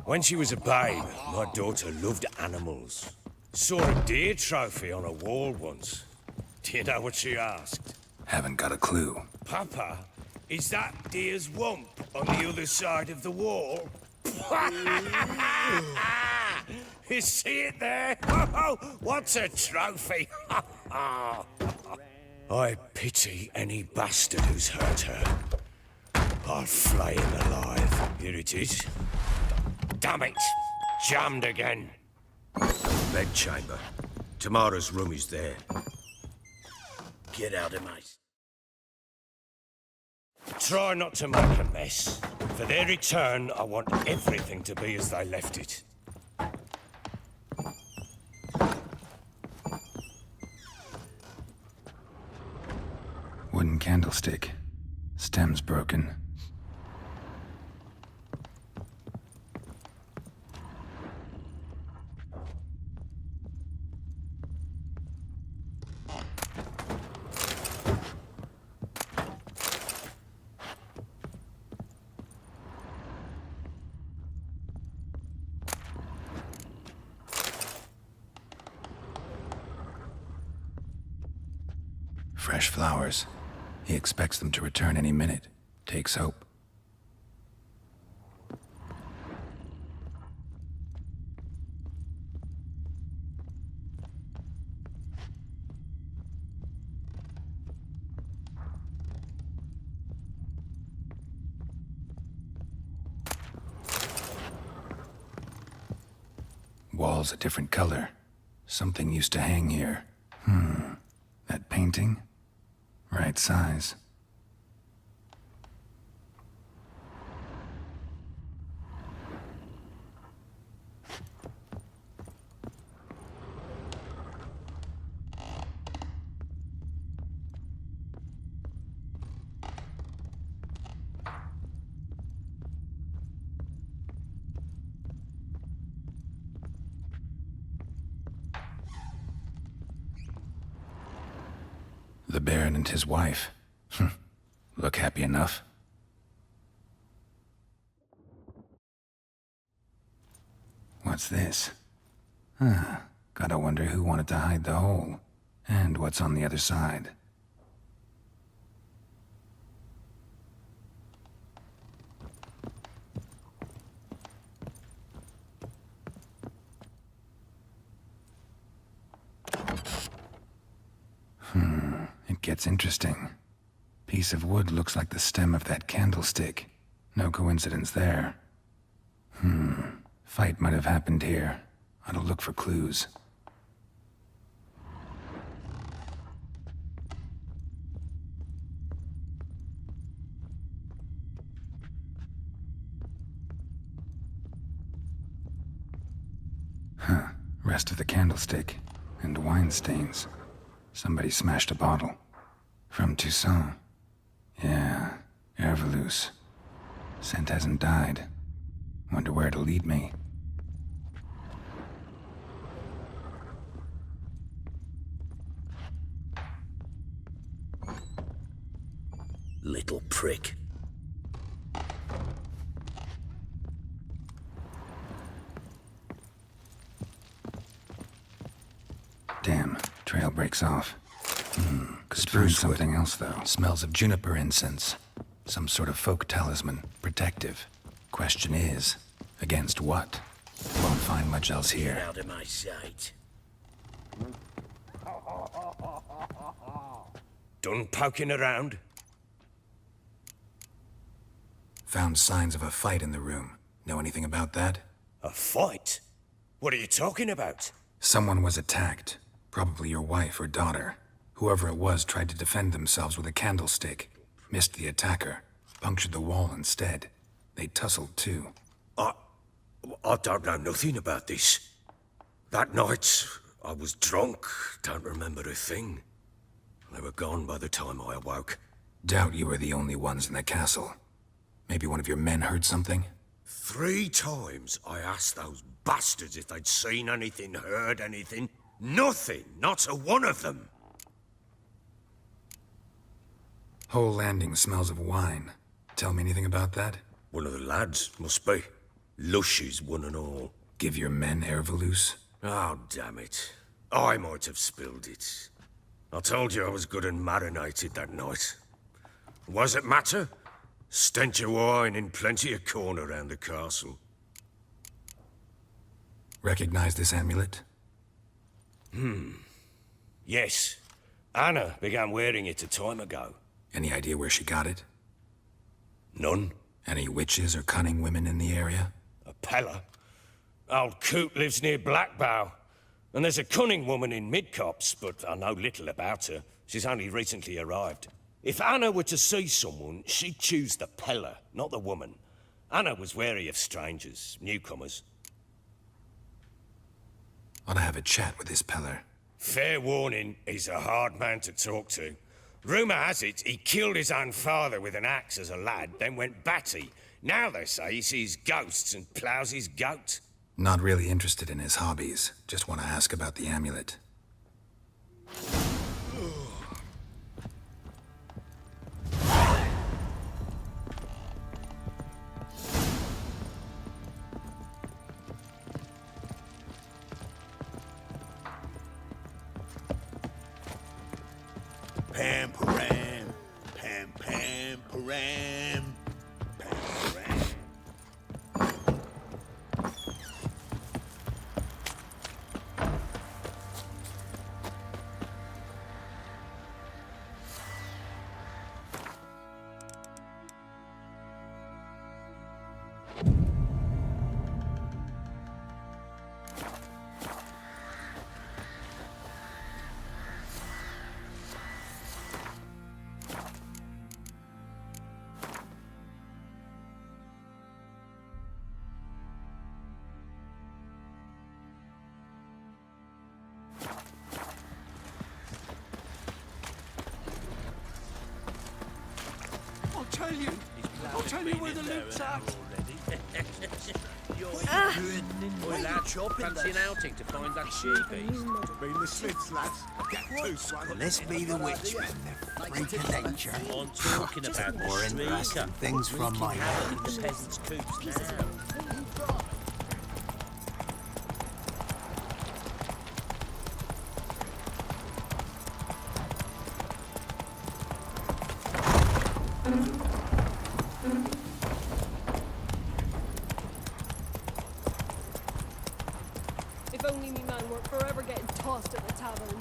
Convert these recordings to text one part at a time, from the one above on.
When she was a babe, my daughter loved animals. Saw a deer trophy on a wall once. Do you know what she asked? Haven't got a clue. Papa, is that deer's wump on the other side of the wall? You see it there? Oh, what's a trophy? I pity any bastard who's hurt her. I'll flay him alive. Here it is. Damn it! Jammed again. Bedchamber. Tamara's room is there. Get out of my... Try not to make a mess. For their return, I want everything to be as they left it. Wooden candlestick. Stem's broken. Fresh flowers. He expects them to return any minute. Takes hope. Walls a different color. Something used to hang here. That painting? Right size. The Baron and his wife. Look happy enough. What's this? Gotta wonder who wanted to hide the hole. And what's on the other side. It gets interesting. Piece of wood looks like the stem of that candlestick. No coincidence there. Fight might have happened here. Ought to look for clues. Rest of the candlestick. And wine stains. Somebody smashed a bottle. From Toussaint. Yeah, Herveloos. Scent hasn't died. Wonder where it'll lead me. Little prick. Damn, trail breaks off. Could find something else, though. Smells of juniper incense. Some sort of folk talisman. Protective. Question is, against what? Won't find much else here. Get out of my sight. Done poking around? Found signs of a fight in the room. Know anything about that? A fight? What are you talking about? Someone was attacked. Probably your wife or daughter. Whoever it was tried to defend themselves with a candlestick. Missed the attacker. Punctured the wall instead. They tussled too. I don't know nothing about this. That night, I was drunk. Don't remember a thing. They were gone by the time I awoke. Doubt you were the only ones in the castle. Maybe one of your men heard something? 3 times I asked those bastards if they'd seen anything, heard anything. Nothing. Not a one of them. Whole landing smells of wine. Tell me anything about that? One of the lads, must be. Lushes, one and all. Give your men Ervalus? Oh, damn it. I might have spilled it. I told you I was good and marinated that night. Was it matter? Stench of wine in plenty of corn around the castle. Recognize this amulet? Yes. Anna began wearing it a time ago. Any idea where she got it? None. Any witches or cunning women in the area? A Pella. Old Coot lives near Blackbow. And there's a cunning woman in Midcops, but I know little about her. She's only recently arrived. If Anna were to see someone, she'd choose the Pella, not the woman. Anna was wary of strangers, newcomers. Ought to have a chat with this Peller. Fair warning, he's a hard man to talk to. Rumour has it he killed his own father with an axe as a lad, then went batty. Now they say he sees ghosts and ploughs his goat. Not really interested in his hobbies. Just want to ask about the amulet. Pam param, pam pam param, pam param. I'll tell you where the loot's at. Boy, lad, fancy an outing to find that sheepies. Been the Smiths, lads. Get two, son. Let's be the witchmen. Freak of nature. I'm talking about More the interesting streaker. things from my Out in hand. the peasants' coops now. If only me man weren't forever getting tossed at the tavern.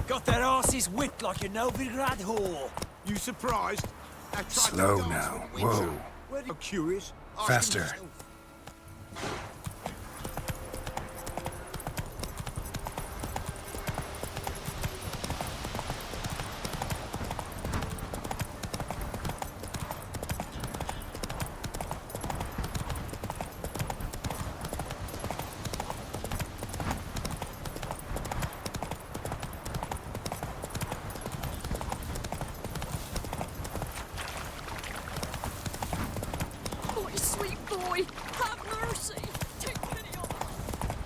Got their asses whipped like a Novigrad whore. You surprised? I tried to Slow dance now. with the winter. Whoa. I'm curious. Ask Faster. myself. Oh, sweet boy, have mercy. Take pity on us.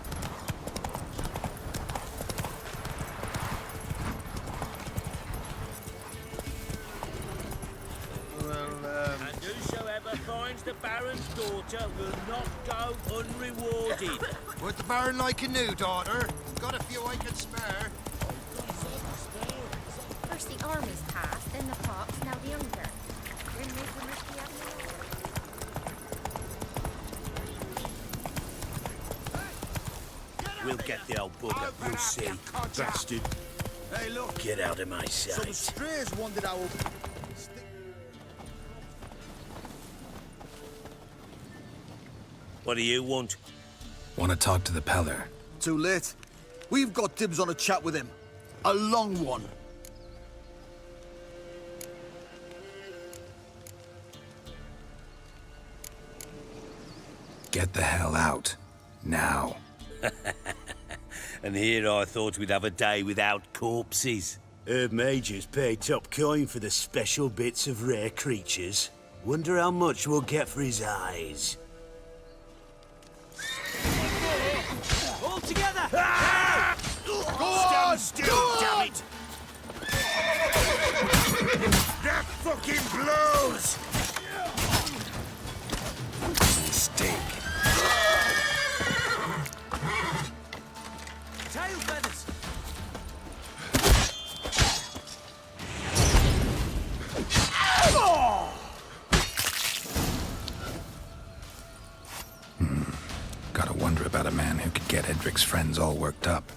And whosoever finds the Baron's daughter will not go unrewarded. Would the Baron like a new daughter? Got a few I can spare. First the army's passed, then the fox, now the younger. Grim Reaper must be having a lot. We'll get the old bugger, you'll see. Bastard. Hey, look. Get out of my So the sight. strays wandered our... What do you want? Want to talk to the Peller. Too late. We've got dibs on a chat with him. A long one. Get the hell out. Now. And here I thought we'd have a day without corpses. Herb Majors pay top coin for the special bits of rare creatures. Wonder how much we'll get for his eyes. still, damn it! That fucking blows! Mistake. Tail feathers! Gotta wonder about a man who could get Edric's friends all worked up.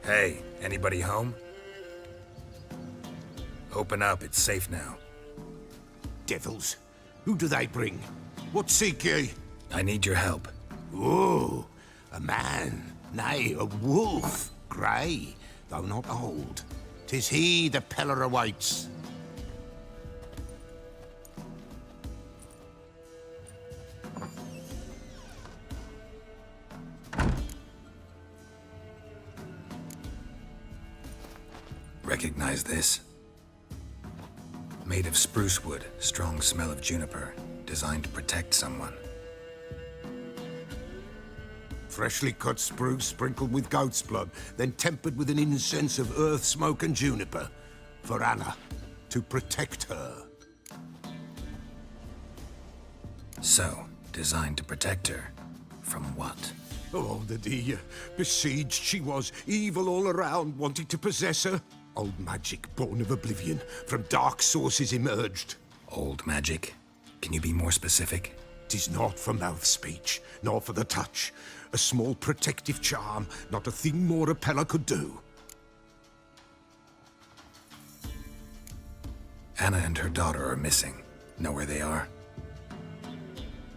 Hey, anybody home? Open up, it's safe now. Devils, who do they bring? What seek ye? I need your help. Oh, a man, nay, a wolf, grey, though not old. 'Tis he the Peller awaits. Recognize this? Made of spruce wood, strong smell of juniper, designed to protect someone. Freshly cut spruce sprinkled with goat's blood, then tempered with an incense of earth, smoke, and juniper. For Anna, to protect her. So, designed to protect her. From what? Oh, the besieged she was, evil all around, wanting to possess her. Old magic, born of oblivion, from dark sources emerged. Old magic? Can you be more specific? 'Tis not for mouth speech, nor for the touch. A small protective charm, not a thing more a Peller could do. Anna and her daughter are missing. Know where they are?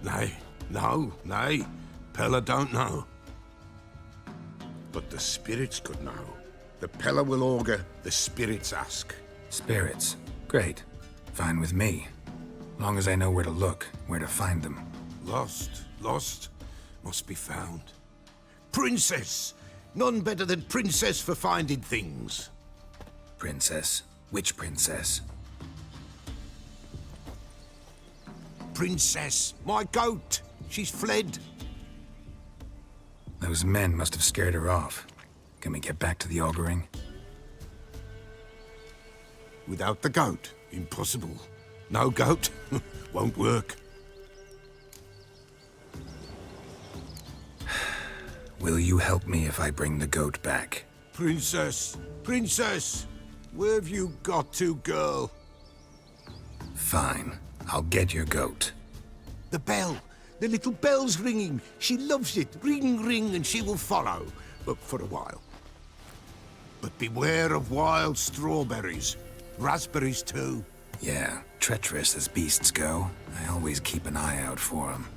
Nay, nay. Peller don't know. But the spirits could know. The Peller will augur, the spirits ask. Spirits. Great. Fine with me. Long as I know where to look, where to find them. Lost, must be found. Princess! None better than Princess for finding things. Princess? Which princess? Princess, my goat! She's fled. Those men must have scared her off. Can we get back to the auguring? Without the goat, impossible. No goat, won't work. Will you help me if I bring the goat back? Princess, where have you got to, girl? Fine. I'll get your goat. The bell, the little bell's ringing. She loves it. Ring, ring, and she will follow. But for a while. But beware of wild strawberries. Raspberries, too. Yeah, treacherous as beasts go. I always keep an eye out for them.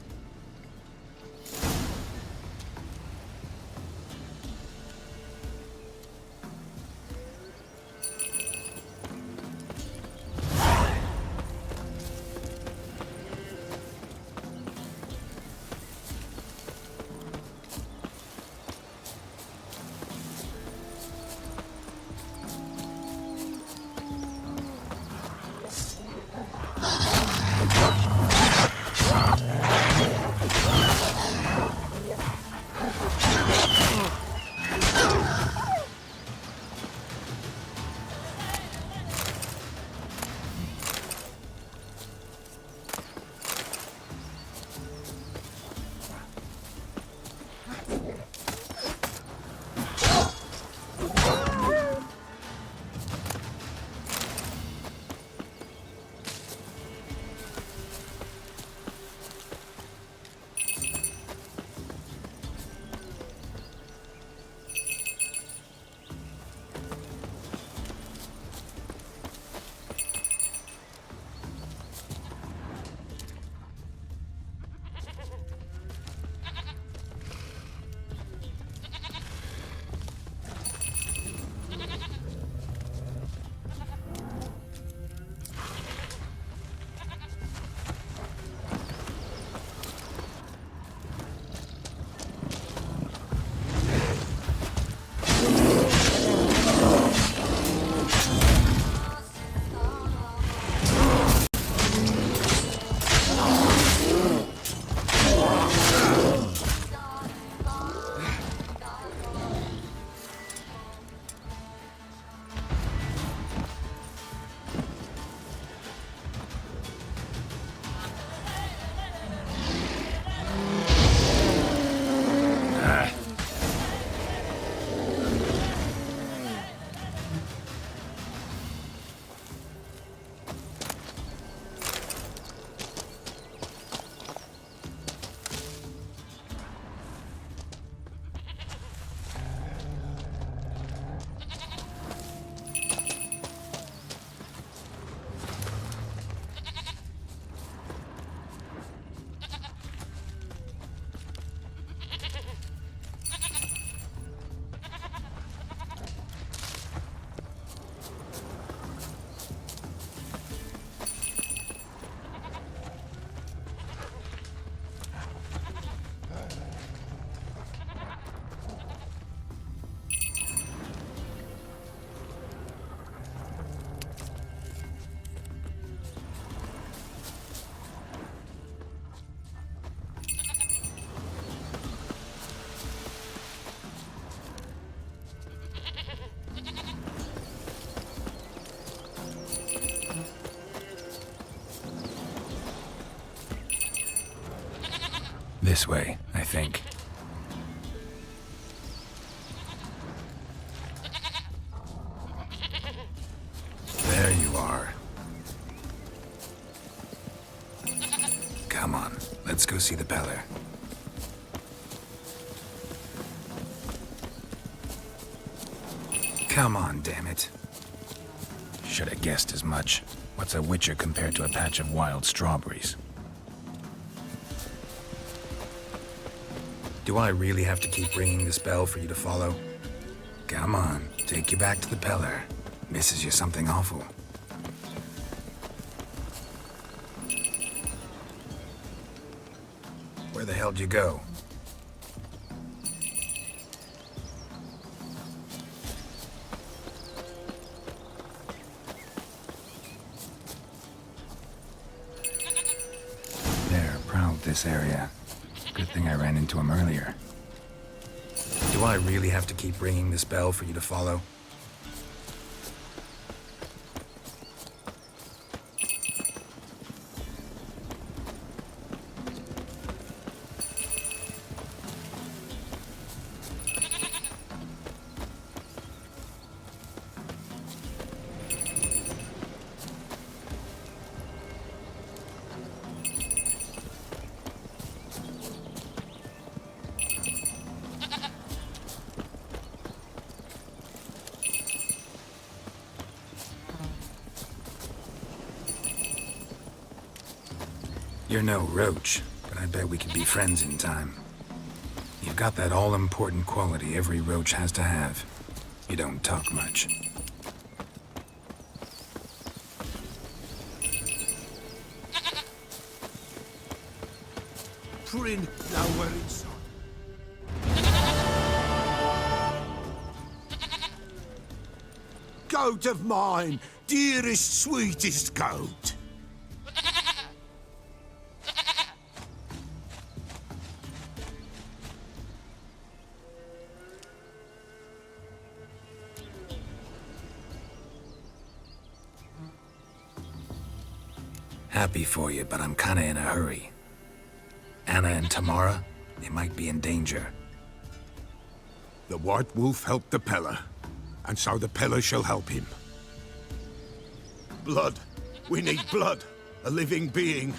This way, I think. There you are. Come on, let's go see the Peller. Come on, damn it. Should have guessed as much. What's a witcher compared to a patch of wild strawberries? Do I really have to keep ringing this bell for you to follow? Come on, take you back to the Peller. Misses you something awful. Where the hell'd you go? They're prowled this area. Good thing I ran into him earlier. Do I really have to keep ringing this bell for you to follow? You're no roach, but I bet we could be friends in time. You've got that all-important quality every roach has to have. You don't talk much. Prin nowhere inside. Goat of mine, dearest, sweetest goat. Happy for you, but I'm kinda in a hurry. Anna and Tamara, they might be in danger. The White Wolf helped the Peller, and so the Peller shall help him. Blood. We need blood. A living being.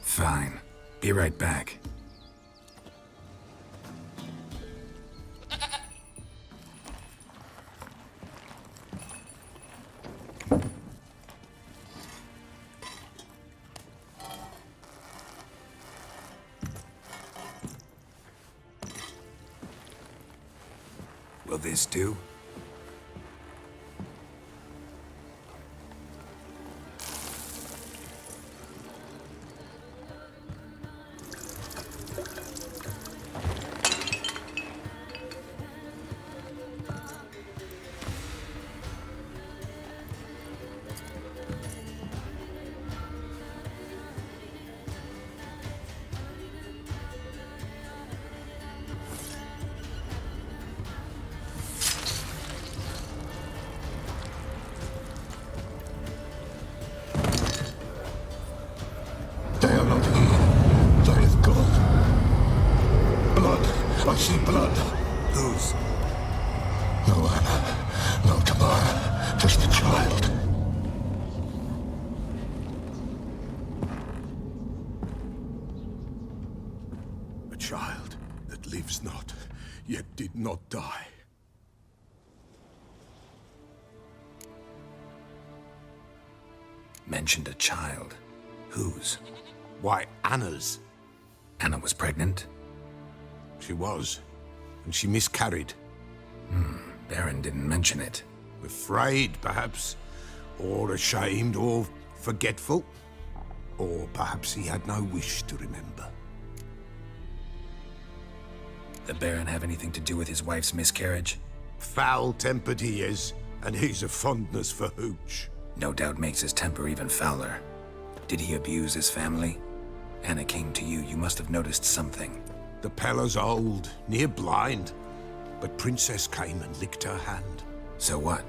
Fine. Be right back. Will this do? They are not here. There is God. Blood. I see blood. Whose? No Anna. No Tamara. Just a child. A child that lives not, yet did not die. Mentioned a child. Whose? Why, Anna's. Anna was pregnant? She was, and she miscarried. Baron didn't mention it. Afraid, perhaps, or ashamed, or forgetful. Or perhaps he had no wish to remember. The Baron have anything to do with his wife's miscarriage? Foul-tempered he is, and he's a fondness for hooch. No doubt makes his temper even fouler. Did he abuse his family? Anna came to you. You must have noticed something. The Peller's old, near blind, but Princess came and licked her hand. So what?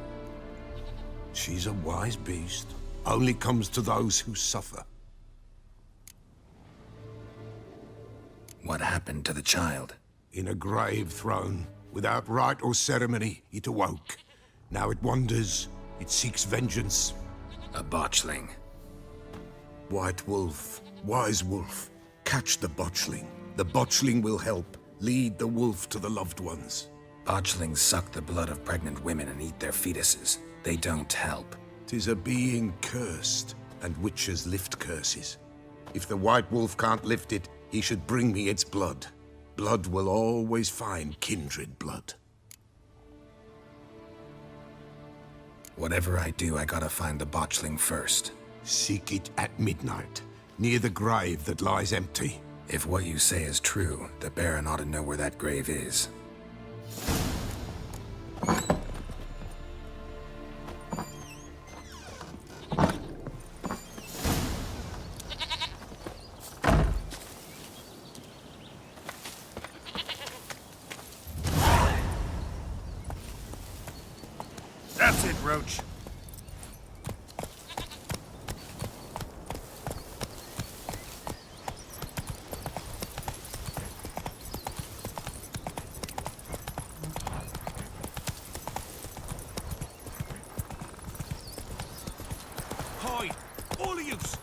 She's a wise beast, only comes to those who suffer. What happened to the child? In a grave thrown, without rite or ceremony, it awoke. Now it wanders, it seeks vengeance. A botchling. White wolf, wise wolf, catch the botchling. The botchling will help, lead the wolf to the loved ones. Botchlings suck the blood of pregnant women and eat their fetuses. They don't help. 'Tis a being cursed, and witches lift curses. If the white wolf can't lift it, he should bring me its blood. Blood will always find kindred blood. Whatever I do, I gotta find the botchling first. Seek it at midnight, near the grave that lies empty. If what you say is true, the Baron ought to know where that grave is. That's it, Roach. Hide! All of yous!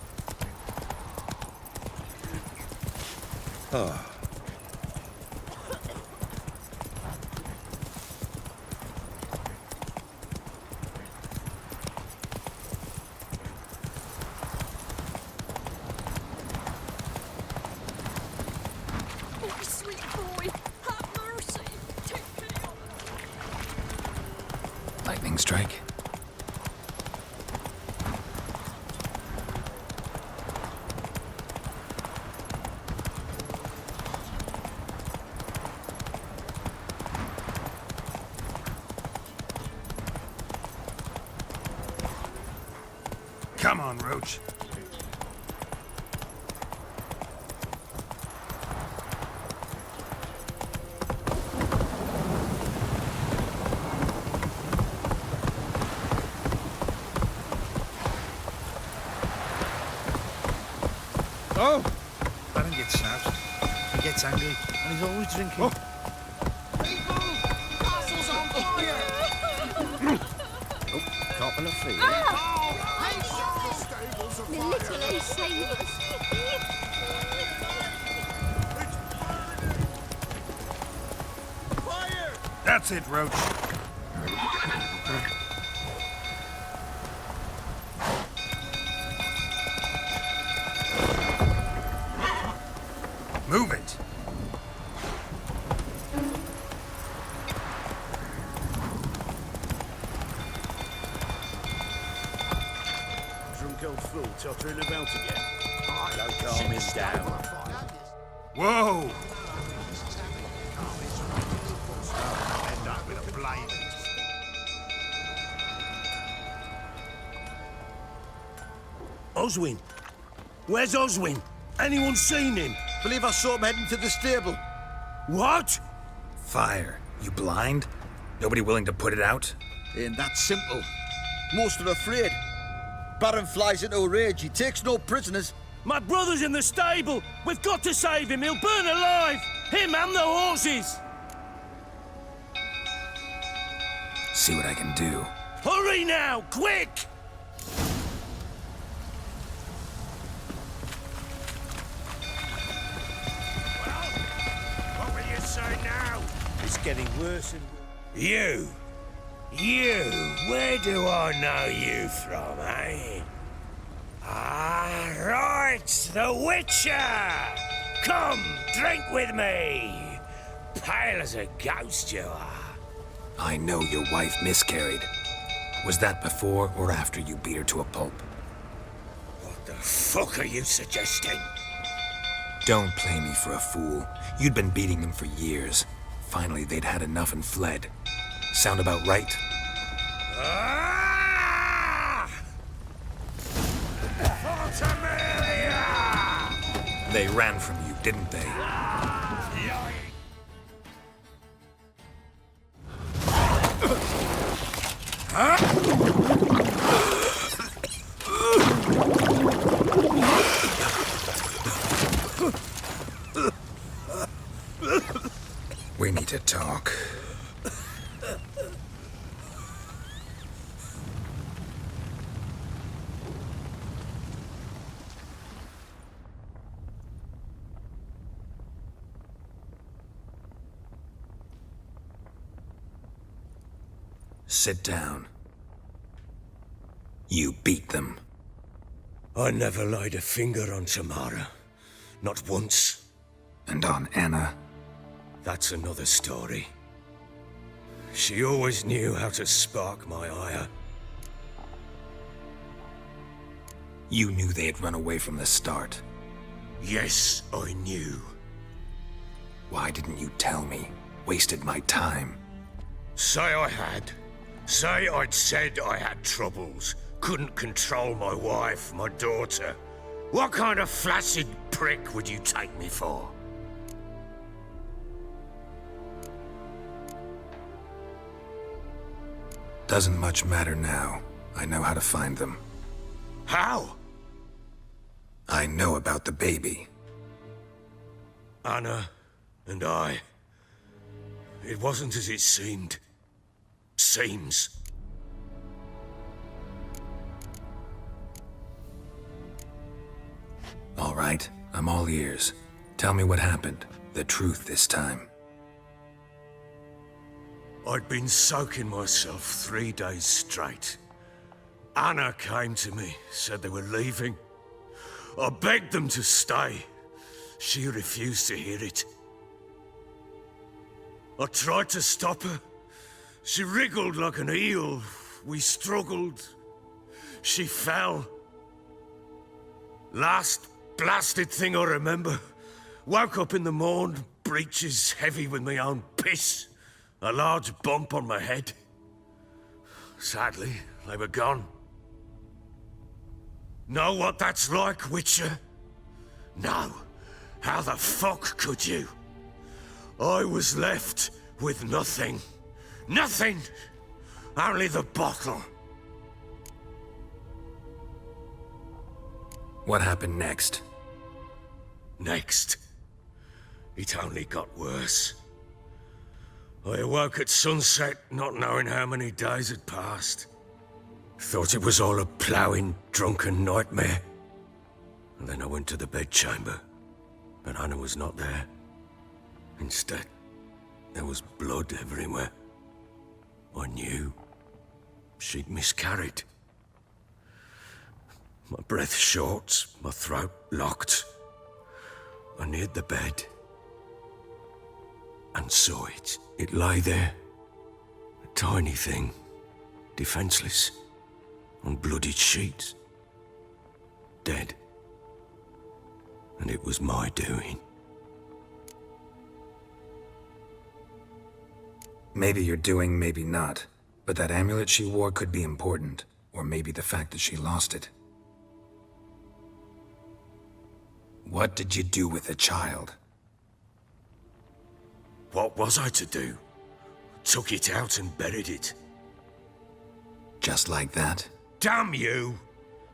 Oh, sweet boy, have mercy. Take pity on us. Lightning strike. Come on, Roach. Oh! Baron gets snapped. He gets angry, and he's always drinking. Oh. Castle's on fire! Couple of feet. The little who save us. That's it, Roach. Move it. Drunk old fool tottering about again. Don't calm him down. Whoa! End up with a blade. Oswin? Where's Oswin? Anyone seen him? Believe I saw him heading to the stable. What? Fire. You blind? Nobody willing to put it out? Ain't that simple. Most are afraid. Baron flies into a rage. He takes no prisoners. My brother's in the stable. We've got to save him. He'll burn alive. Him and the horses. See what I can do. Hurry now, quick! What will you say now? It's getting worse and You, where do I know you from, eh? Ah, right, the Witcher! Come, drink with me! Pale as a ghost you are. I know your wife miscarried. Was that before or after you beat her to a pulp? What the fuck are you suggesting? Don't play me for a fool. You'd been beating them for years. Finally, they'd had enough and fled. Sound about right? Ah! Fortamalia! They ran from you, didn't they? We need to talk. Sit down. You beat them. I never laid a finger on Tamara. Not once. And on Anna? That's another story. She always knew how to spark my ire. You knew they had run away from the start. Yes, I knew. Why didn't you tell me? Wasted my time. Say I had. Say I'd said I had troubles. Couldn't control my wife, my daughter. What kind of flaccid prick would you take me for? Doesn't much matter now. I know how to find them. How? I know about the baby. Anna and I. It wasn't as it seemed. Seems. All right, I'm all ears. Tell me what happened. The truth this time. I'd been soaking myself 3 days straight. Anna came to me, said they were leaving. I begged them to stay. She refused to hear it. I tried to stop her. She wriggled like an eel. We struggled. She fell. Last blasted thing I remember. Woke up in the morn, breeches heavy with my own piss. A large bump on my head. Sadly, they were gone. Know what that's like, Witcher? No. How the fuck could you? I was left with nothing. Nothing! Only the bottle. What happened next? Next? It only got worse. I awoke at sunset, not knowing how many days had passed. Thought it was all a ploughing, drunken nightmare. And then I went to the bedchamber, and Anna was not there. Instead, there was blood everywhere. I knew she'd miscarried. My breath short, my throat locked. I neared the bed and saw it. It lay there, a tiny thing, defenseless, on bloodied sheets, dead. And it was my doing. Maybe you're doing, maybe not. But that amulet she wore could be important. Or maybe the fact that she lost it. What did you do with the child? What was I to do? Took it out and buried it. Just like that? Damn you!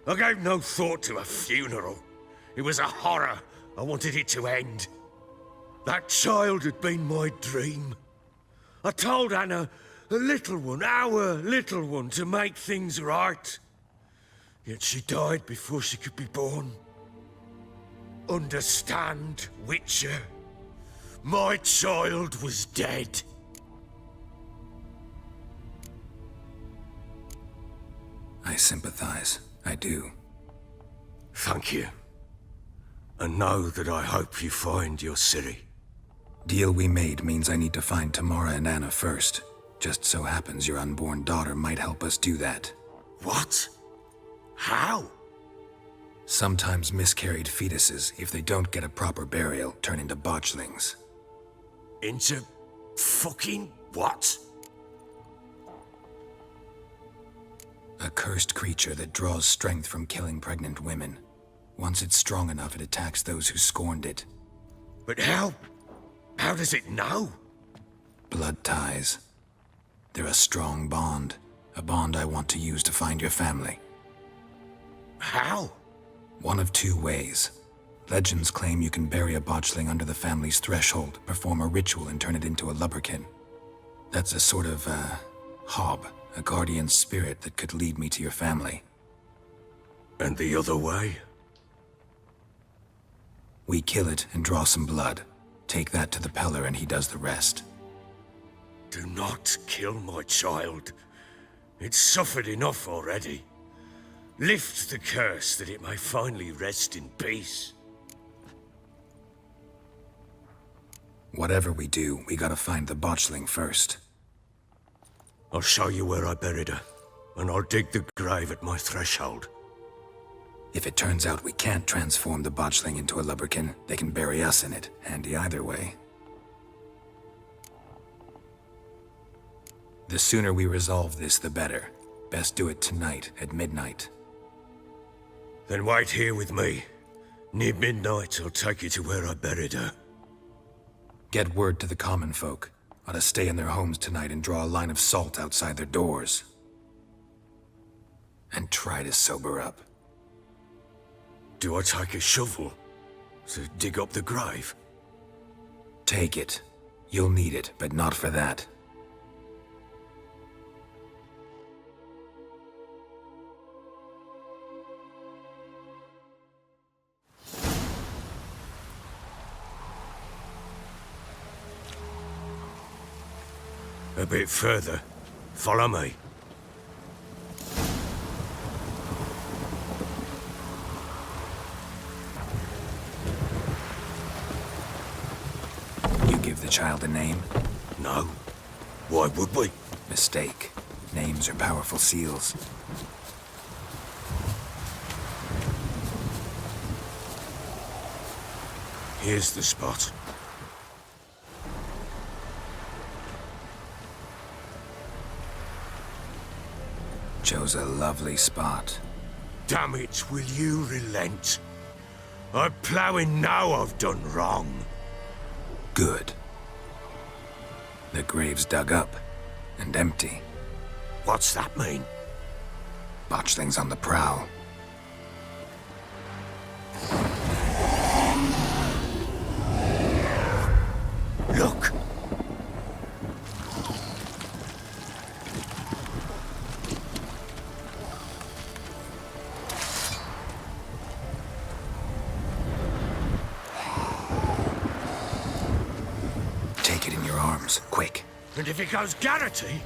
I gave no thought to a funeral. It was a horror. I wanted it to end. That child had been my dream. I told Anna, the little one, our little one, to make things right. Yet she died before she could be born. Understand, Witcher? My child was dead. I sympathize. I do. Thank you. And know that I hope you find your Ciri. Deal we made means I need to find Tamara and Anna first. Just so happens your unborn daughter might help us do that. What? How? Sometimes miscarried fetuses, if they don't get a proper burial, turn into botchlings. Into fucking what? A cursed creature that draws strength from killing pregnant women. Once it's strong enough, it attacks those who scorned it. But how does it know? Blood ties. They're a strong bond. A bond I want to use to find your family. How? One of two ways. Legends claim you can bury a botchling under the family's threshold, perform a ritual, and turn it into a lubberkin. That's a sort of, hob, a guardian spirit that could lead me to your family. And the other way? We kill it and draw some blood. Take that to the Peller and he does the rest. Do not kill my child. It's suffered enough already. Lift the curse that it may finally rest in peace. Whatever we do, we gotta find the botchling first. I'll show you where I buried her, and I'll dig the grave at my threshold. If it turns out we can't transform the botchling into a lubberkin, they can bury us in it. Handy either way. The sooner we resolve this, the better. Best do it tonight at midnight. Then wait here with me. Near midnight, I'll take you to where I buried her. Get word to the common folk. Ought to stay in their homes tonight and draw a line of salt outside their doors. And try to sober up. Do I take a shovel to dig up the grave? Take it. You'll need it, but not for that. A bit further. Follow me. You give the child a name? No. Why would we? Mistake. Names are powerful seals. Here's the spot. Chose a lovely spot. Damn it, will you relent? I'm ploughing now I've done wrong. Good. The grave's dug up and empty. What's that mean? Botchling's on the prowl. Look! Take it in your arms, quick. And if it goes garrety,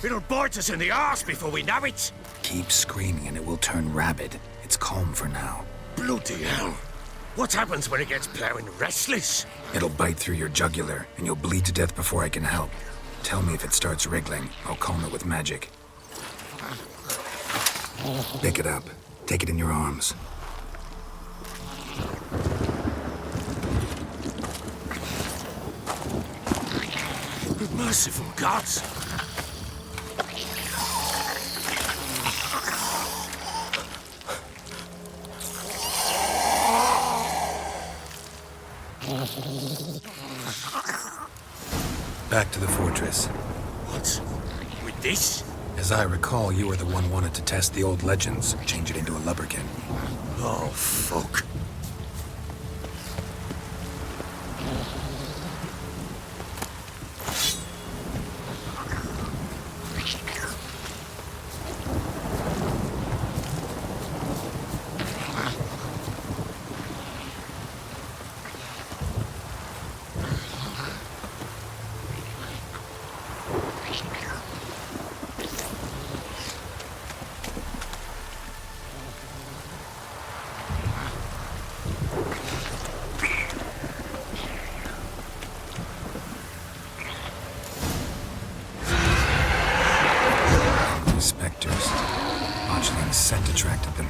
it'll bite us in the arse before we know it. Keep screaming and it will turn rabid. It's calm for now. Bloody hell. What happens when it gets ploughing restless? It'll bite through your jugular and you'll bleed to death before I can help. Tell me if it starts wriggling. I'll calm it with magic. Pick it up. Take it in your arms. Merciful gods! Back to the fortress. What? With this? As I recall, you were the one wanted to test the old legends, change it into a lubberkin. Oh, fuck. Spectres. Botchling's scent attracted them.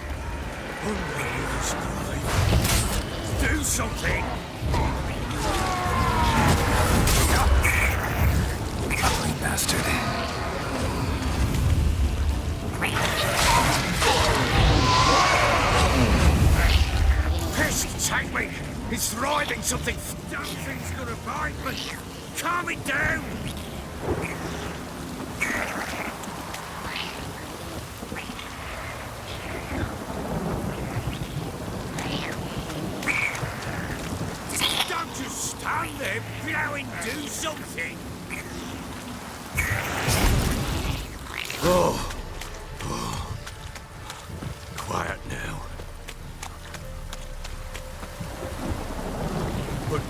Do something! Ugly bastard. Pest, take me! It's writhing something! That thing's gonna bite me! Calm it down! something. Oh. Quiet now. But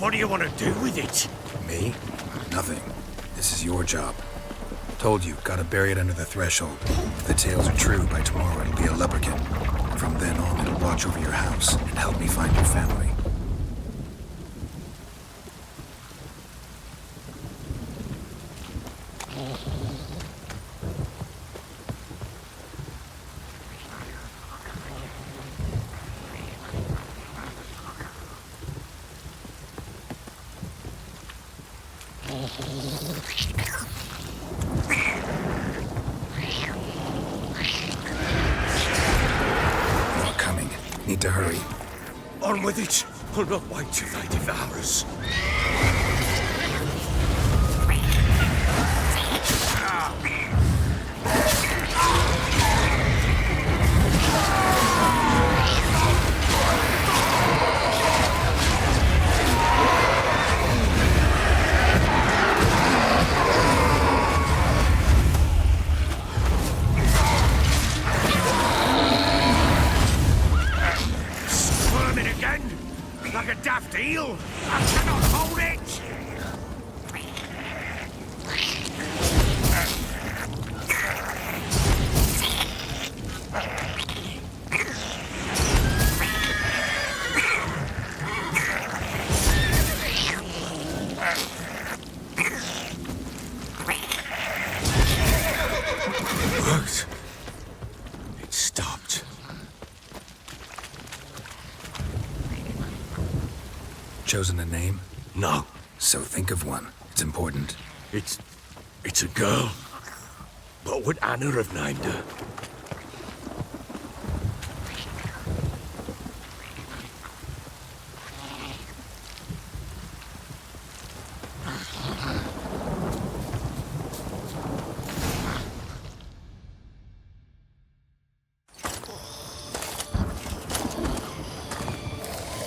what do you want to do with it? Me? Nothing. This is your job. Told you, gotta bury it under the threshold. If the tales are true, by tomorrow it'll be a lubberkin. From then on, it'll watch over your house and help me find your family. More coming. Need to hurry. On with it. I'll not wait till they devour us. Squirming again? Like a daft eel? I cannot hold it! It worked. It stopped. Chosen a name? No, So think of one. It's important. it's a girl. What would Anna have named her?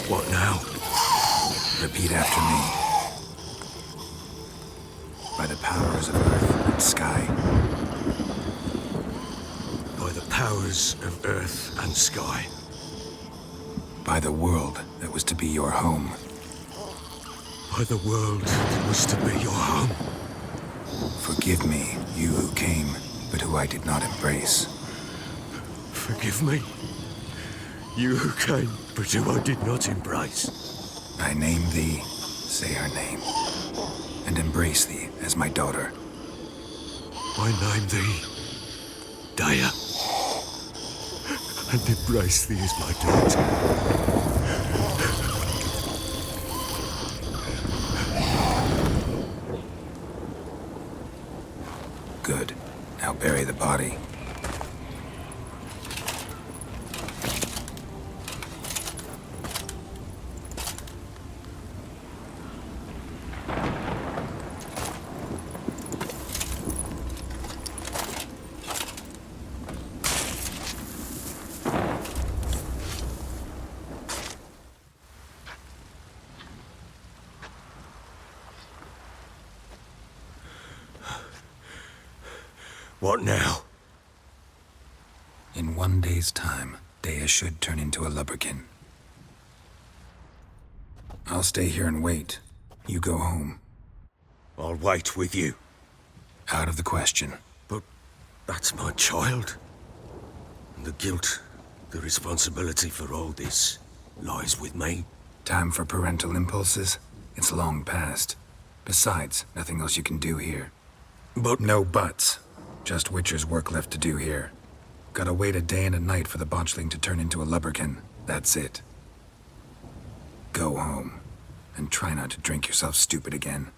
What now? Repeat after me. By the powers of earth and sky. By the powers of earth and sky. By the world that was to be your home. By the world that was to be your home. Forgive me, you who came, but who I did not embrace. Forgive me. You who came, but who I did not embrace. I name thee, say her name, and embrace thee as my daughter. I name thee Daya, and embrace thee as my daughter. Good. Now bury the body. What now? In 1 day's time, Daya should turn into a lubberkin. I'll stay here and wait. You go home. I'll wait with you. Out of the question. But that's my child. And the guilt, the responsibility for all this lies with me. Time for parental impulses? It's long past. Besides, nothing else you can do here. But No buts. Just Witcher's work left to do here. Gotta wait a day and a night for the botchling to turn into a lubberkin. That's it. Go home. And try not to drink yourself stupid again.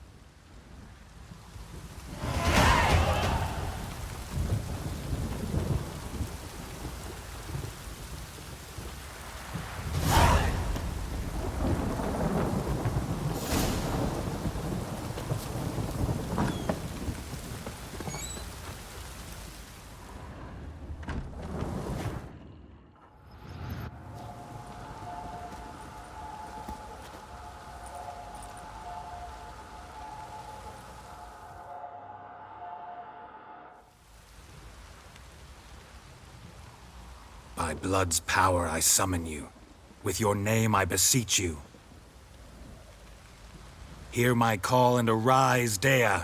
blood's power I summon you. With your name I beseech you. Hear my call and arise, Dea.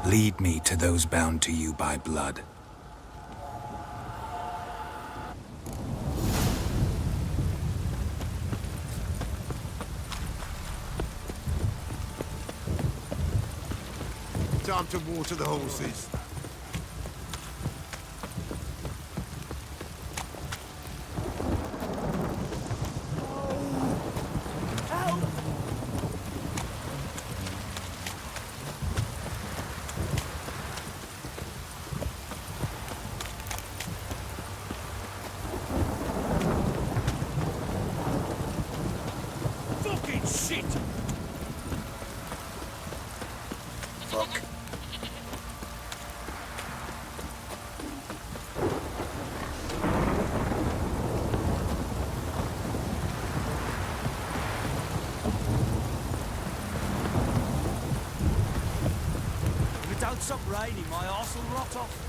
Lead me to those bound to you by blood. Time to water the horses. Fucking shit! Fuck! If it don't stop raining, my arse will rot off.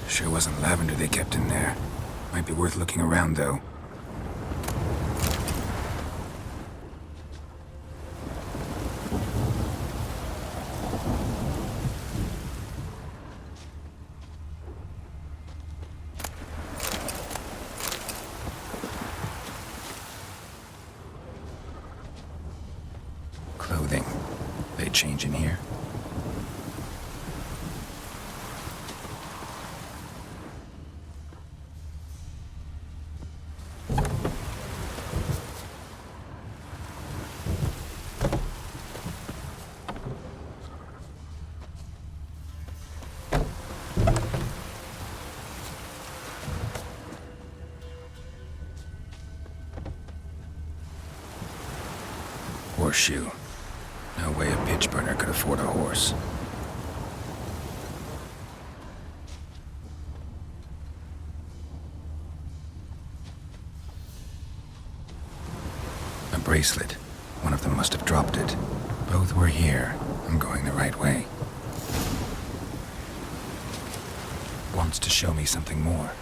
Sure wasn't lavender they kept in there. Might be worth looking around, though. Clothing. They change in here? Horseshoe. No way a pitch burner could afford a horse. A bracelet. One of them must have dropped it. Both were here. I'm going the right way. Wants to show me something more.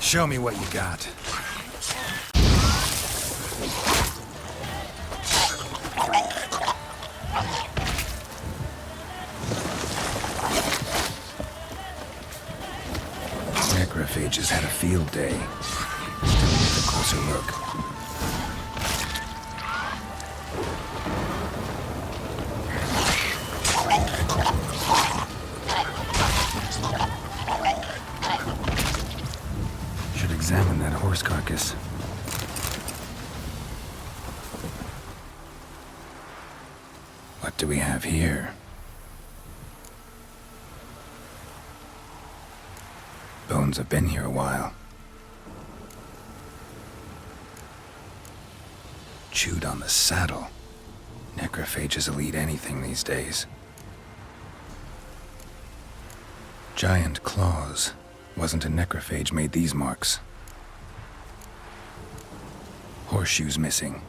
Show me what you got. necrophages had a field day. Still need a closer look. Should examine that horse carcass. What do we have here? Bones have been here a while. Chewed on the saddle. Necrophages will eat anything these days. Giant claws. Wasn't a necrophage made these marks. Horseshoes missing.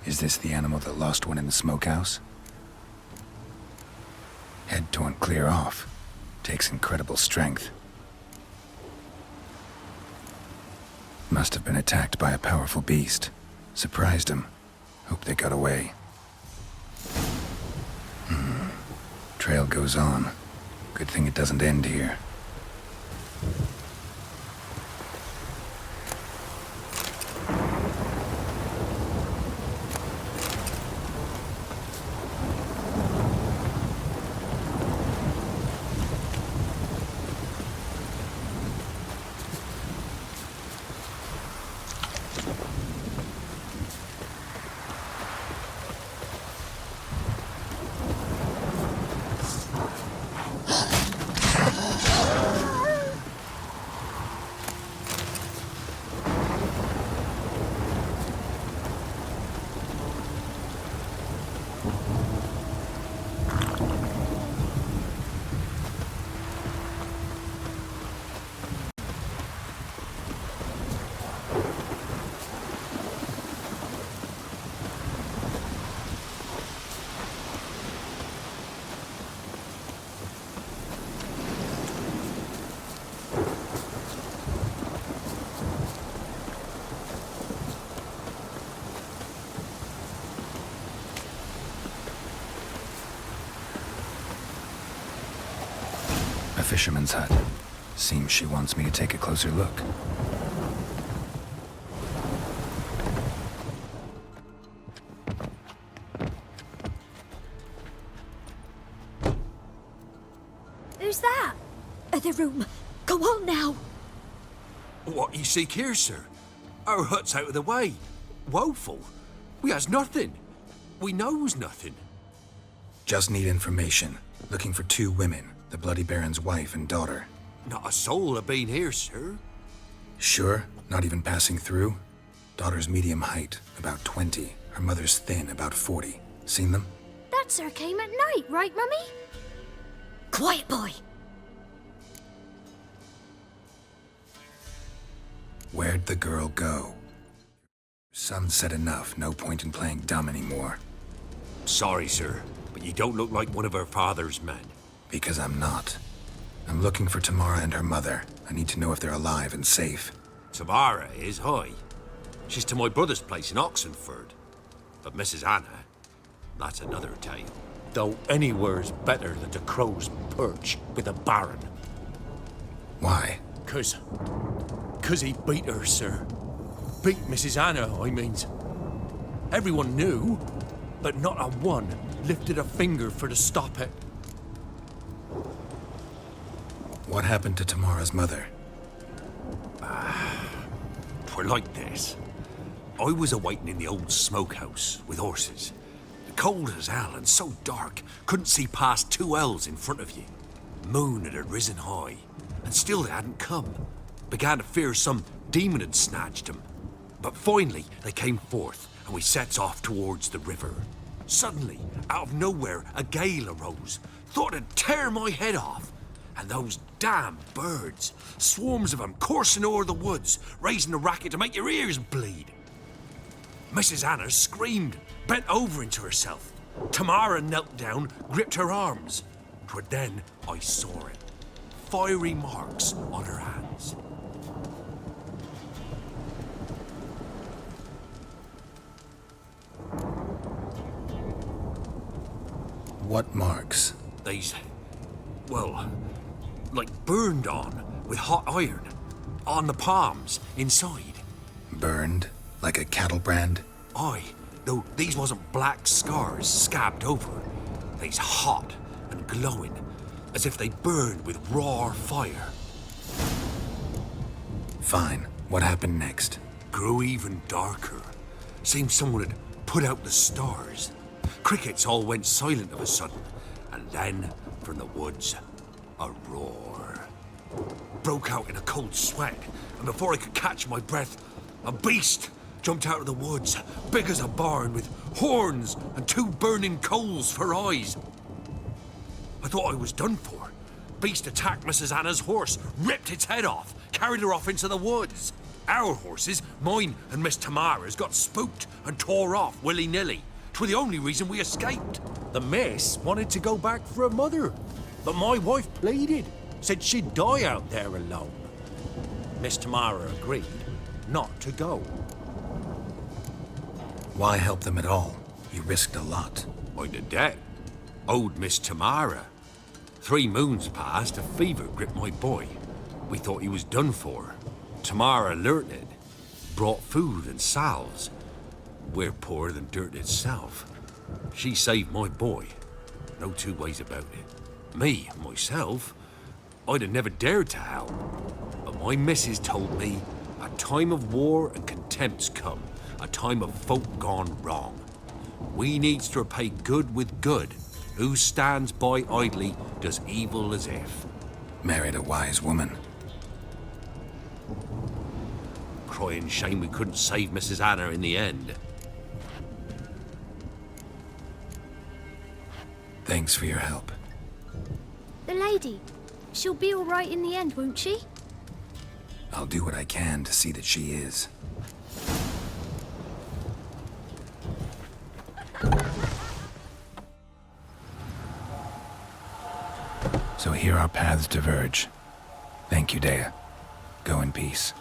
Is this the animal that lost one in the smokehouse? Head torn clear off. Takes incredible strength. Must have been attacked by a powerful beast. Surprised him. Hope they got away. Trail goes on. Good thing it doesn't end here. Fisherman's hut. Seems she wants me to take a closer look. Who's that? The room. Go on now. What you seek here, sir? Our hut's out of the way. Woeful. We has nothing. We knows nothing. Just need information. Looking for 2 women. The Bloody Baron's wife and daughter. Not a soul have been here, sir. Sure? Not even passing through? Daughter's medium height, about 20. Her mother's thin, about 40. Seen them? That sir came at night, right, Mummy? Quiet, boy. Where'd the girl go? Son said enough. No point in playing dumb anymore. Sorry, sir, but you don't look like one of her father's men. Because I'm not. I'm looking for Tamara and her mother. I need to know if they're alive and safe. Tamara is, hi. She's to my brother's place in Oxenford. But Mrs. Anna, that's another tale. Though anywhere's better than the crow's perch with a baron. Why? 'Cause he beat her, sir. Beat Mrs. Anna, I means. Everyone knew, but not a one lifted a finger for to stop it. What happened to Tamara's mother? We're like this. I was awaiting in the old smokehouse with horses. Cold as hell and so dark, couldn't see past 2 ells in front of you. Moon had risen high, and still they hadn't come. Began to fear some demon had snatched them. But finally, they came forth, and we sets off towards the river. Suddenly, out of nowhere, a gale arose. Thought it'd tear my head off. And those damn birds, swarms of them coursing o'er the woods, raising a racket to make your ears bleed. Mrs. Anna screamed, bent over into herself. Tamara knelt down, gripped her arms. 'Twere then I saw it. Fiery marks on her hands. What marks? These, well, like burned on with hot iron. On the palms, inside. Burned? Like a cattle brand? Aye, though these wasn't black scars scabbed over. They's hot and glowing, as if they burned with raw fire. Fine. What happened next? Grew even darker. Seemed someone had put out the stars. Crickets all went silent of a sudden, and then, from the woods, a roar. Broke out in a cold sweat, and before I could catch my breath, a beast jumped out of the woods, big as a barn, with horns and 2 burning coals for eyes. I thought I was done for. Beast attacked Mrs. Anna's horse, ripped its head off, carried her off into the woods. Our horses, mine and Miss Tamara's, got spooked and tore off willy-nilly. 'Twere the only reason we escaped. The miss wanted to go back for her mother, but my wife pleaded, said she'd die out there alone. Miss Tamara agreed not to go. Why help them at all? You risked a lot. Mind the debt. Owed Miss Tamara. 3 moons passed, a fever gripped my boy. We thought he was done for. Tamara learnt it. Brought food and salves. We're poorer than dirt itself. She saved my boy. No 2 ways about it. Me, myself, I'd have never dared to help. But my missus told me a time of war and contempt's come. A time of folk gone wrong. We needs to repay good with good. Who stands by idly does evil as if. Married a wise woman. Crying shame we couldn't save Mrs. Anna in the end. Thanks for your help. The lady. She'll be all right in the end, won't she? I'll do what I can to see that she is. So here our paths diverge. Thank you, Dea. Go in peace.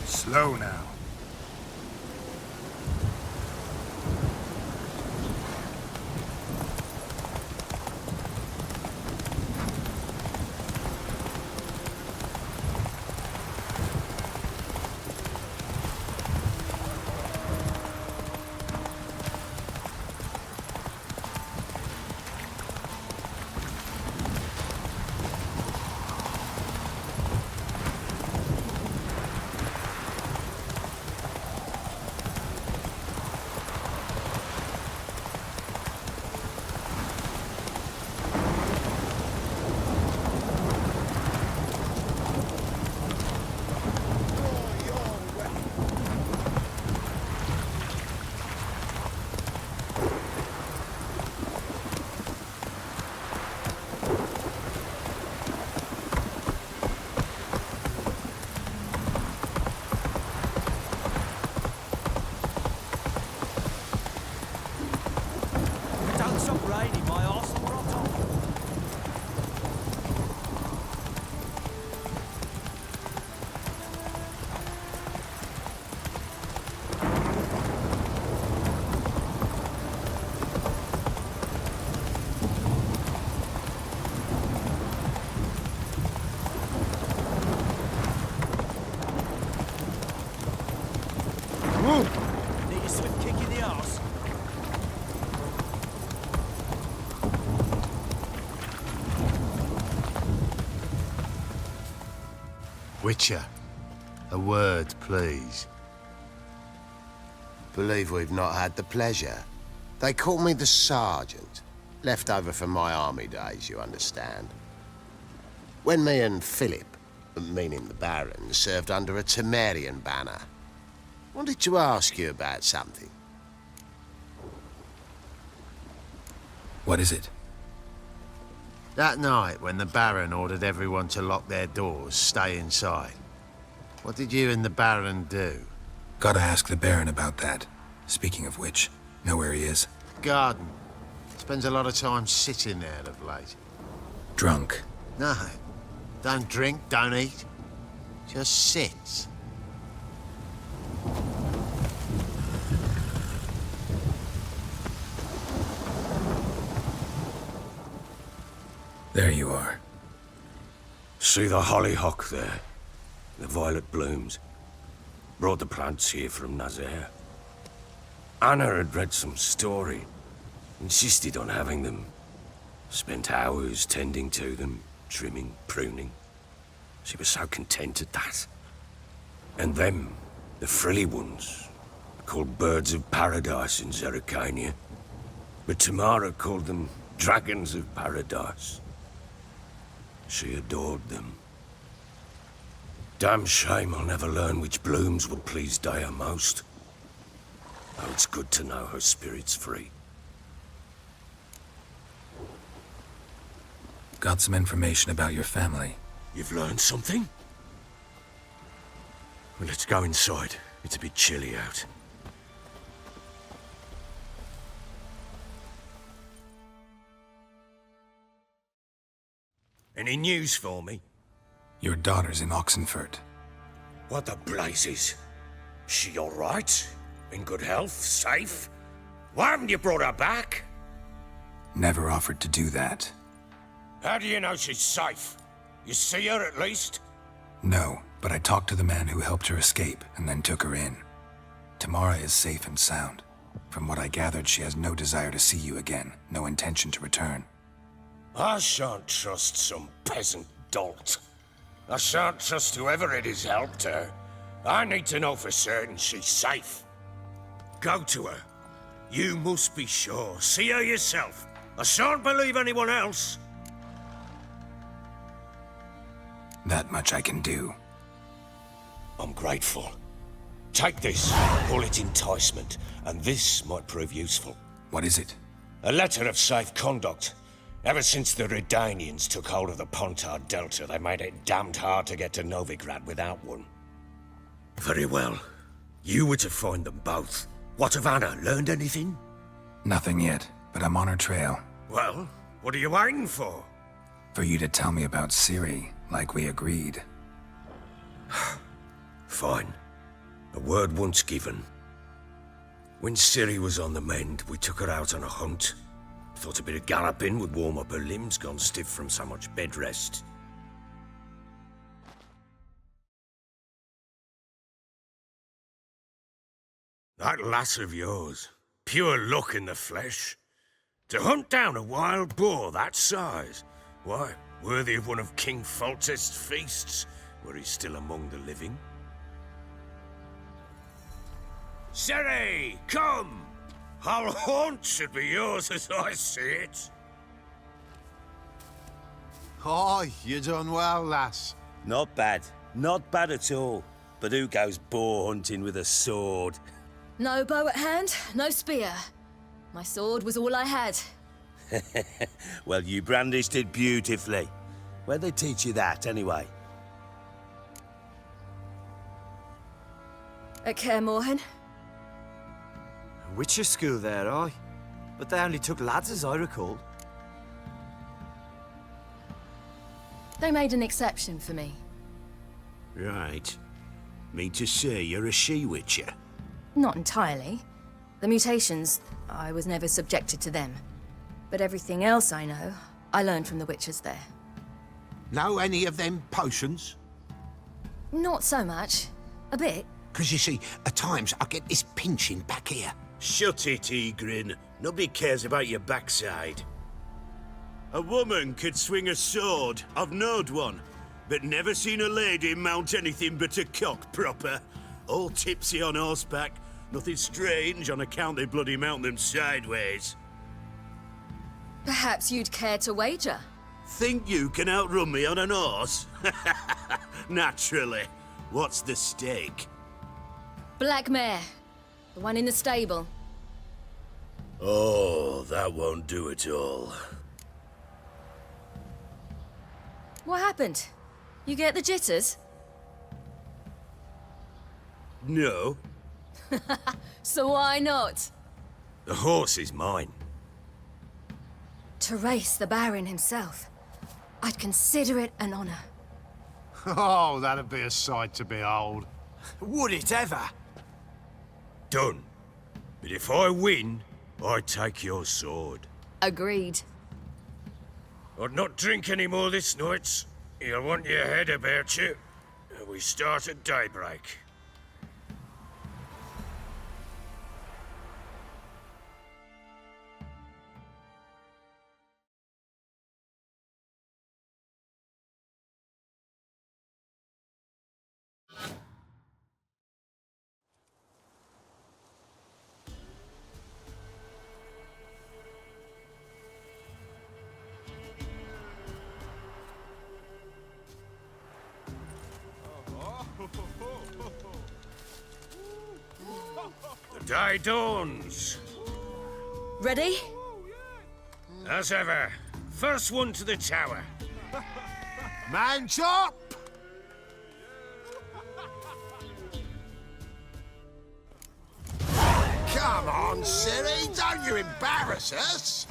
Slow now. Need a swift kick in the arse. Witcher, a word, please. Believe we've not had the pleasure. They call me the Sergeant. Left over from my army days, you understand. When me and Philip, meaning the Baron, served under a Temerian banner, wanted to ask you about something. What is it? That night when the Baron ordered everyone to lock their doors, stay inside, what did you and the Baron do? Gotta ask the Baron about that. Speaking of which, know where he is? Garden. Spends a lot of time sitting there of late. Drunk. No. Don't drink, don't eat. Just sits. There you are. See the hollyhock there? The violet blooms. Brought the plants here from Nazaire. Anna had read some story. Insisted on having them. Spent hours tending to them, trimming, pruning. She was so content at that. And them, the frilly ones, called birds of paradise in Zerrikania. But Tamara called them dragons of paradise. She adored them. Damn shame I'll never learn which blooms would please Dea most. Oh, it's good to know her spirit's free. Got some information about your family. You've learned something? Well, let's go inside. It's a bit chilly out. Any news for me? Your daughter's in Oxenfurt. What the blazes? She all right? In good health? Safe? Why haven't you brought her back? Never offered to do that. How do you know she's safe? You see her at least? No, but I talked to the man who helped her escape and then took her in. Tamara is safe and sound. From what I gathered, she has no desire to see you again, no intention to return. I shan't trust some peasant dolt. I shan't trust whoever it is helped her. I need to know for certain she's safe. Go to her. You must be sure. See her yourself. I shan't believe anyone else. That much I can do. I'm grateful. Take this. Call it enticement, and this might prove useful. What is it? A letter of safe conduct. Ever since the Redanians took hold of the Pontard Delta, they made it damned hard to get to Novigrad without one. Very well. You were to find them both. What of Anna? Learned anything? Nothing yet, but I'm on her trail. Well, what are you waiting for? For you to tell me about Ciri, like we agreed. Fine. A word once given. When Ciri was on the mend, we took her out on a hunt. Thought a bit of galloping would warm up her limbs, gone stiff from so much bed rest. That lass of yours, pure luck in the flesh. To hunt down a wild boar that size, why, worthy of one of King Foltest's feasts, were he still among the living. Ciri, come! Our haunt should be yours as I see it. Aye, you done well, lass. Not bad. Not bad at all. But who goes boar hunting with a sword? No bow at hand, no spear. My sword was all I had. Well, you brandished it beautifully. Where'd they teach you that, anyway? At Kaer Morhen. Witcher school there, aye. But they only took lads, as I recall. They made an exception for me. Right. Mean to say you're a she-witcher? Not entirely. The mutations, I was never subjected to them. But everything else I know, I learned from the witchers there. Know any of them potions? Not so much. A bit. 'Cause you see, at times I get this pinching back here. Shut it, Egrin. Nobody cares about your backside. A woman could swing a sword. I've knowed one. But never seen a lady mount anything but a cock proper. All tipsy on horseback. Nothing strange on account they bloody mount them sideways. Perhaps you'd care to wager? Think you can outrun me on an horse? Naturally. What's the stake? Black mare. The one in the stable. Oh, that won't do it all. What happened? You get the jitters? No. So why not? The horse is mine. To race the Baron himself, I'd consider it an honor. Oh, that'd be a sight to behold. Would it ever? Done. But if I win, I take your sword. Agreed. I'd not drink any more this night. You'll want your head about you. We start at daybreak. The day dawns. Ready? As ever, first one to the tower. Man chop! Come on, Siri, don't you embarrass us!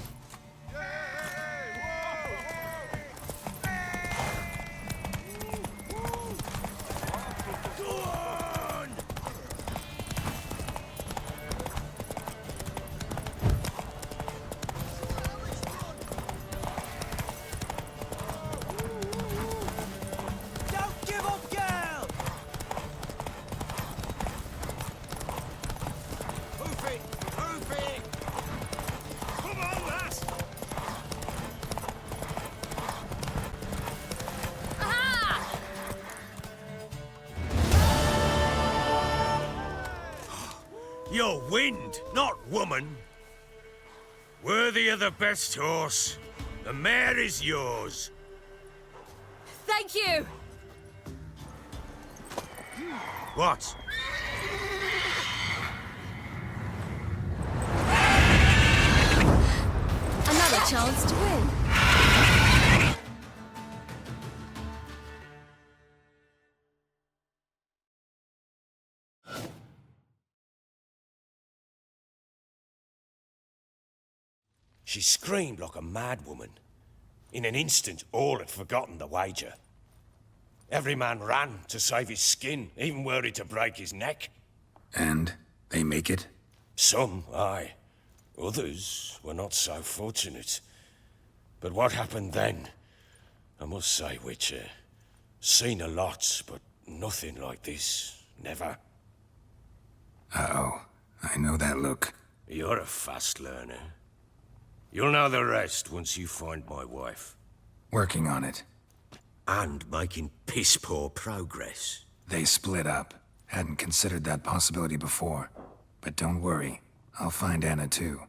Don't give up, girl! Hoof it! Hoof it! Come on, lass! You're wind, not woman. Worthy of the best horse. The mare is yours. Thank you! What? Another chance to win. She screamed like a mad woman. In an instant, all had forgotten the wager. Every man ran to save his skin, even were he to break his neck. And they make it? Some, aye. Others were not so fortunate. But what happened then? I must say, Witcher, seen a lot, but nothing like this. Never. Uh-oh. I know that look. You're a fast learner. You'll know the rest once you find my wife. Working on it. And making piss-poor progress. They split up. Hadn't considered that possibility before. But don't worry. I'll find Anna too.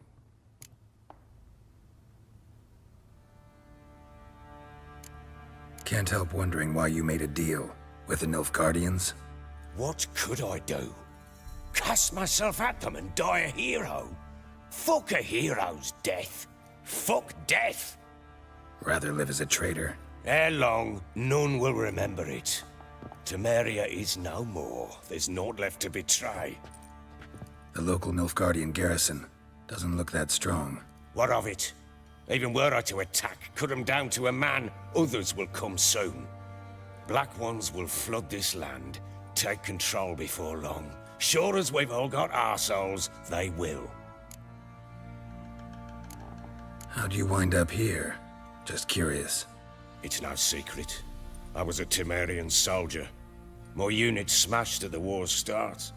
Can't help wondering why you made a deal with the Nilfgaardians. What could I do? Cast myself at them and die a hero? Fuck a hero's death. Fuck death. Rather live as a traitor. Ere long, none will remember it. Temeria is no more. There's naught left to betray. The local Nilfgaardian garrison doesn't look that strong. What of it? Even were I to attack, cut them down to a man, others will come soon. Black ones will flood this land, take control before long. Sure as we've all got arseholes, they will. How'd you wind up here? Just curious. It's no secret. I was a Temerian soldier. My unit smashed at the war's start.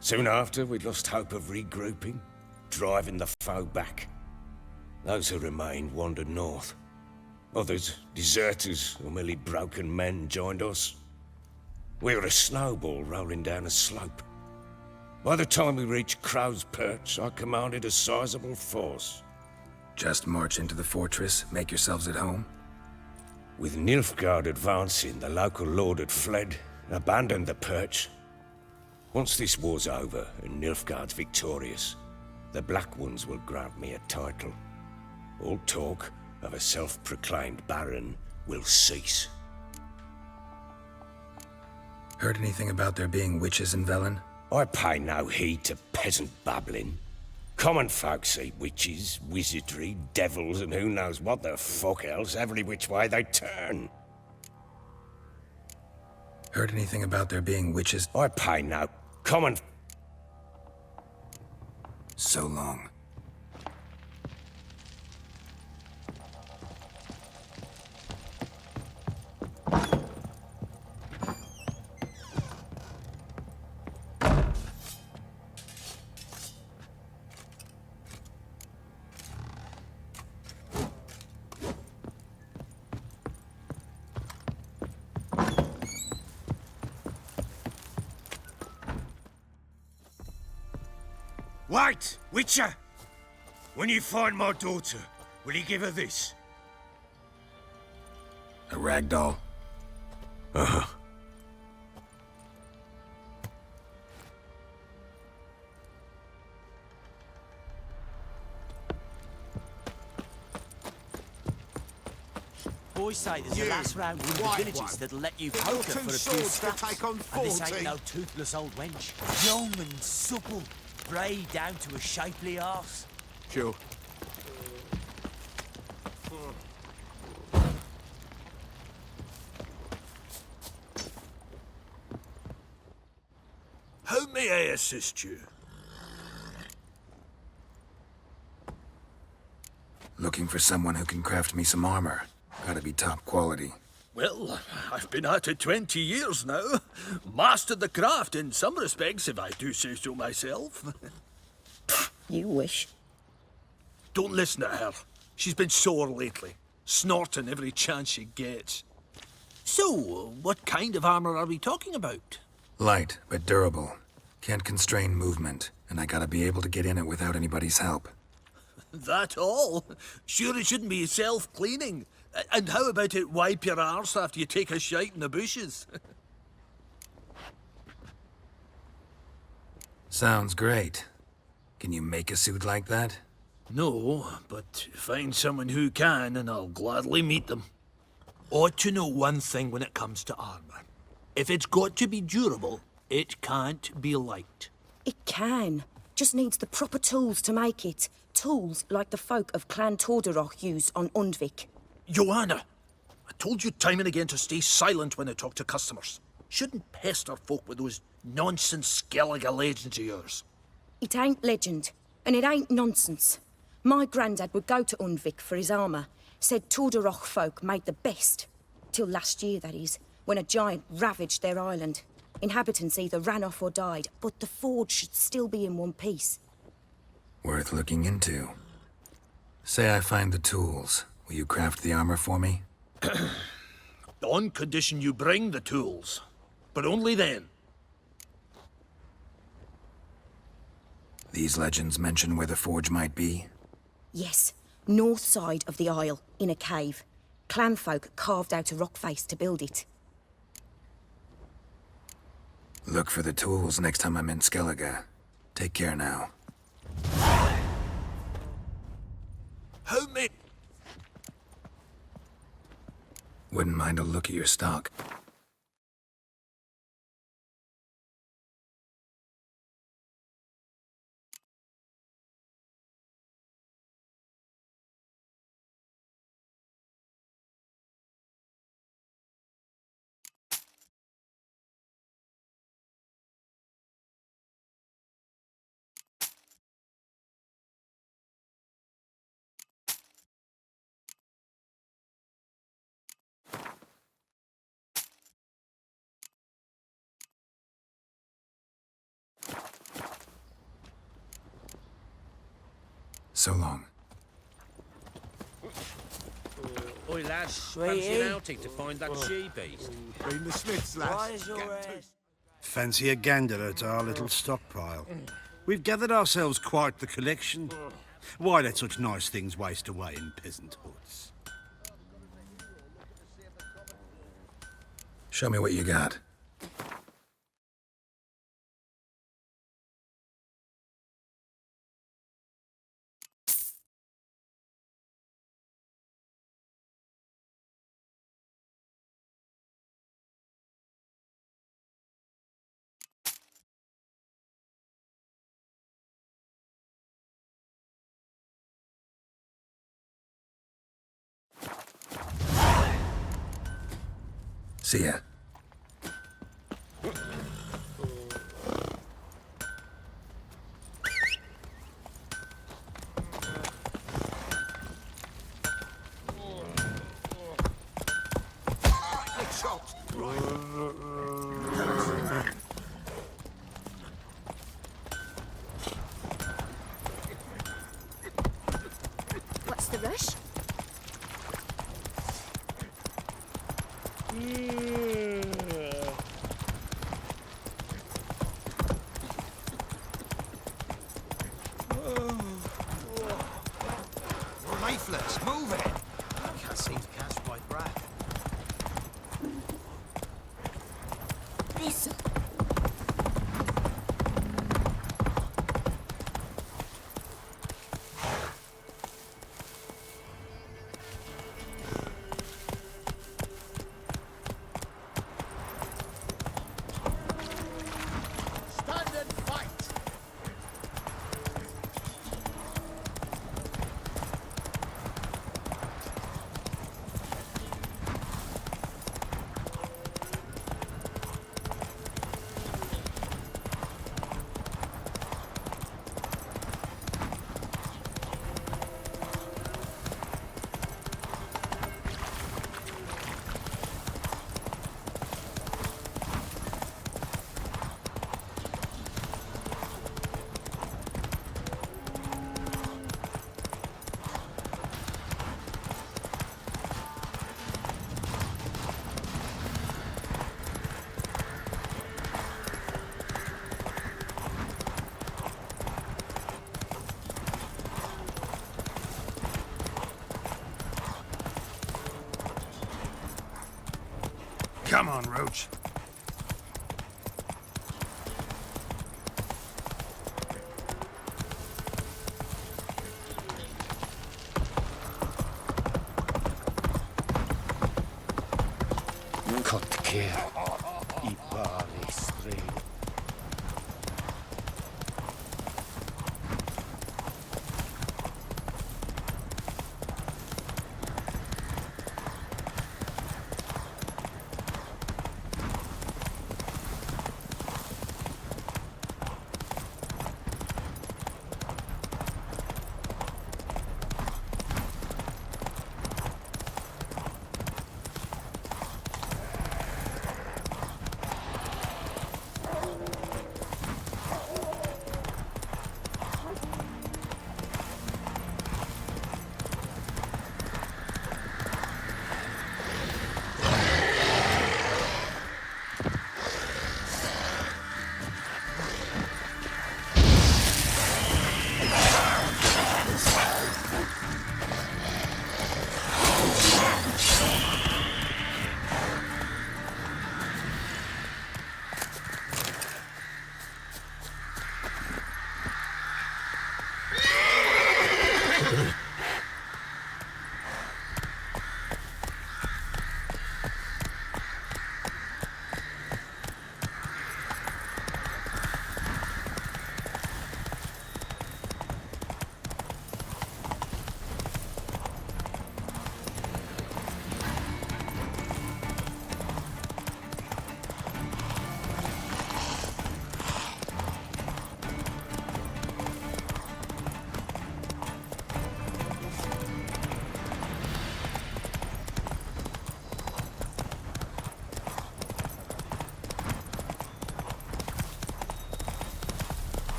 Soon after, we'd lost hope of regrouping, driving the foe back. Those who remained wandered north. Others, deserters or merely broken men, joined us. We were a snowball rolling down a slope. By the time we reached Crow's Perch, I commanded a sizable force. Just march into the fortress, make yourselves at home? With Nilfgaard advancing, the local lord had fled, abandoned the perch. Once this war's over and Nilfgaard's victorious, the Black Ones will grant me a title. All talk of a self-proclaimed Baron will cease. Heard anything about there being witches in Velen? I pay no heed to peasant babbling. Common folk see witches, wizardry, devils, and who knows what the fuck else every which way they turn. Heard anything about there being witches? I pay no common... So long. Wait, Witcher! When you find my daughter, will you give her this? A rag doll? Uh-huh. Boys say there's a last round in the villages that'll let you poker for a few scraps. And this ain't no toothless old wench. Young and supple, brayed down to a shapely arse. Sure. How may I assist you? Looking for someone who can craft me some armor. Gotta be top quality. Well, I've been at it 20 years now. Mastered the craft in some respects, if I do say so myself. You wish. Don't listen to her. She's been sore lately, snorting every chance she gets. So, what kind of armor are we talking about? Light, but durable. Can't constrain movement, and I gotta be able to get in it without anybody's help. That all? Sure it shouldn't be self-cleaning. And how about it wipe your arse after you take a shite in the bushes? Sounds great. Can you make a suit like that? No, but find someone who can and I'll gladly meet them. Ought to know one thing when it comes to armor. If it's got to be durable, it can't be light. It can. Just needs the proper tools to make it. Tools like the folk of Clan Torderoch use on Undvik. Joanna, I told you time and again to stay silent when I talk to customers. Shouldn't pester folk with those nonsense Skellige legends of yours. It ain't legend, and it ain't nonsense. My granddad would go to Undvik for his armour. Said Torderoch folk made the best. Till last year, that is, when a giant ravaged their island. Inhabitants either ran off or died, but the forge should still be in one piece. Worth looking into. Say I find the tools. Will you craft the armor for me? On condition you bring the tools. But only then. These legends mention where the forge might be? Yes, north side of the isle, in a cave. Clanfolk carved out a rock face to build it. Look for the tools next time I'm in Skellige. Take care now. How many... Wouldn't mind a look at your stock. So long. Oi, lads, fancy an outing to find that she-beast? Been the Smiths, lads. Fancy a gander at our little stockpile. We've gathered ourselves quite the collection. Why let such nice things waste away in peasant hoods? Show me what you got. See ya. What's the rush? You're lifeless. Move it. I can't seem to catch my breath. This. Stand and fight. Come on, Roach.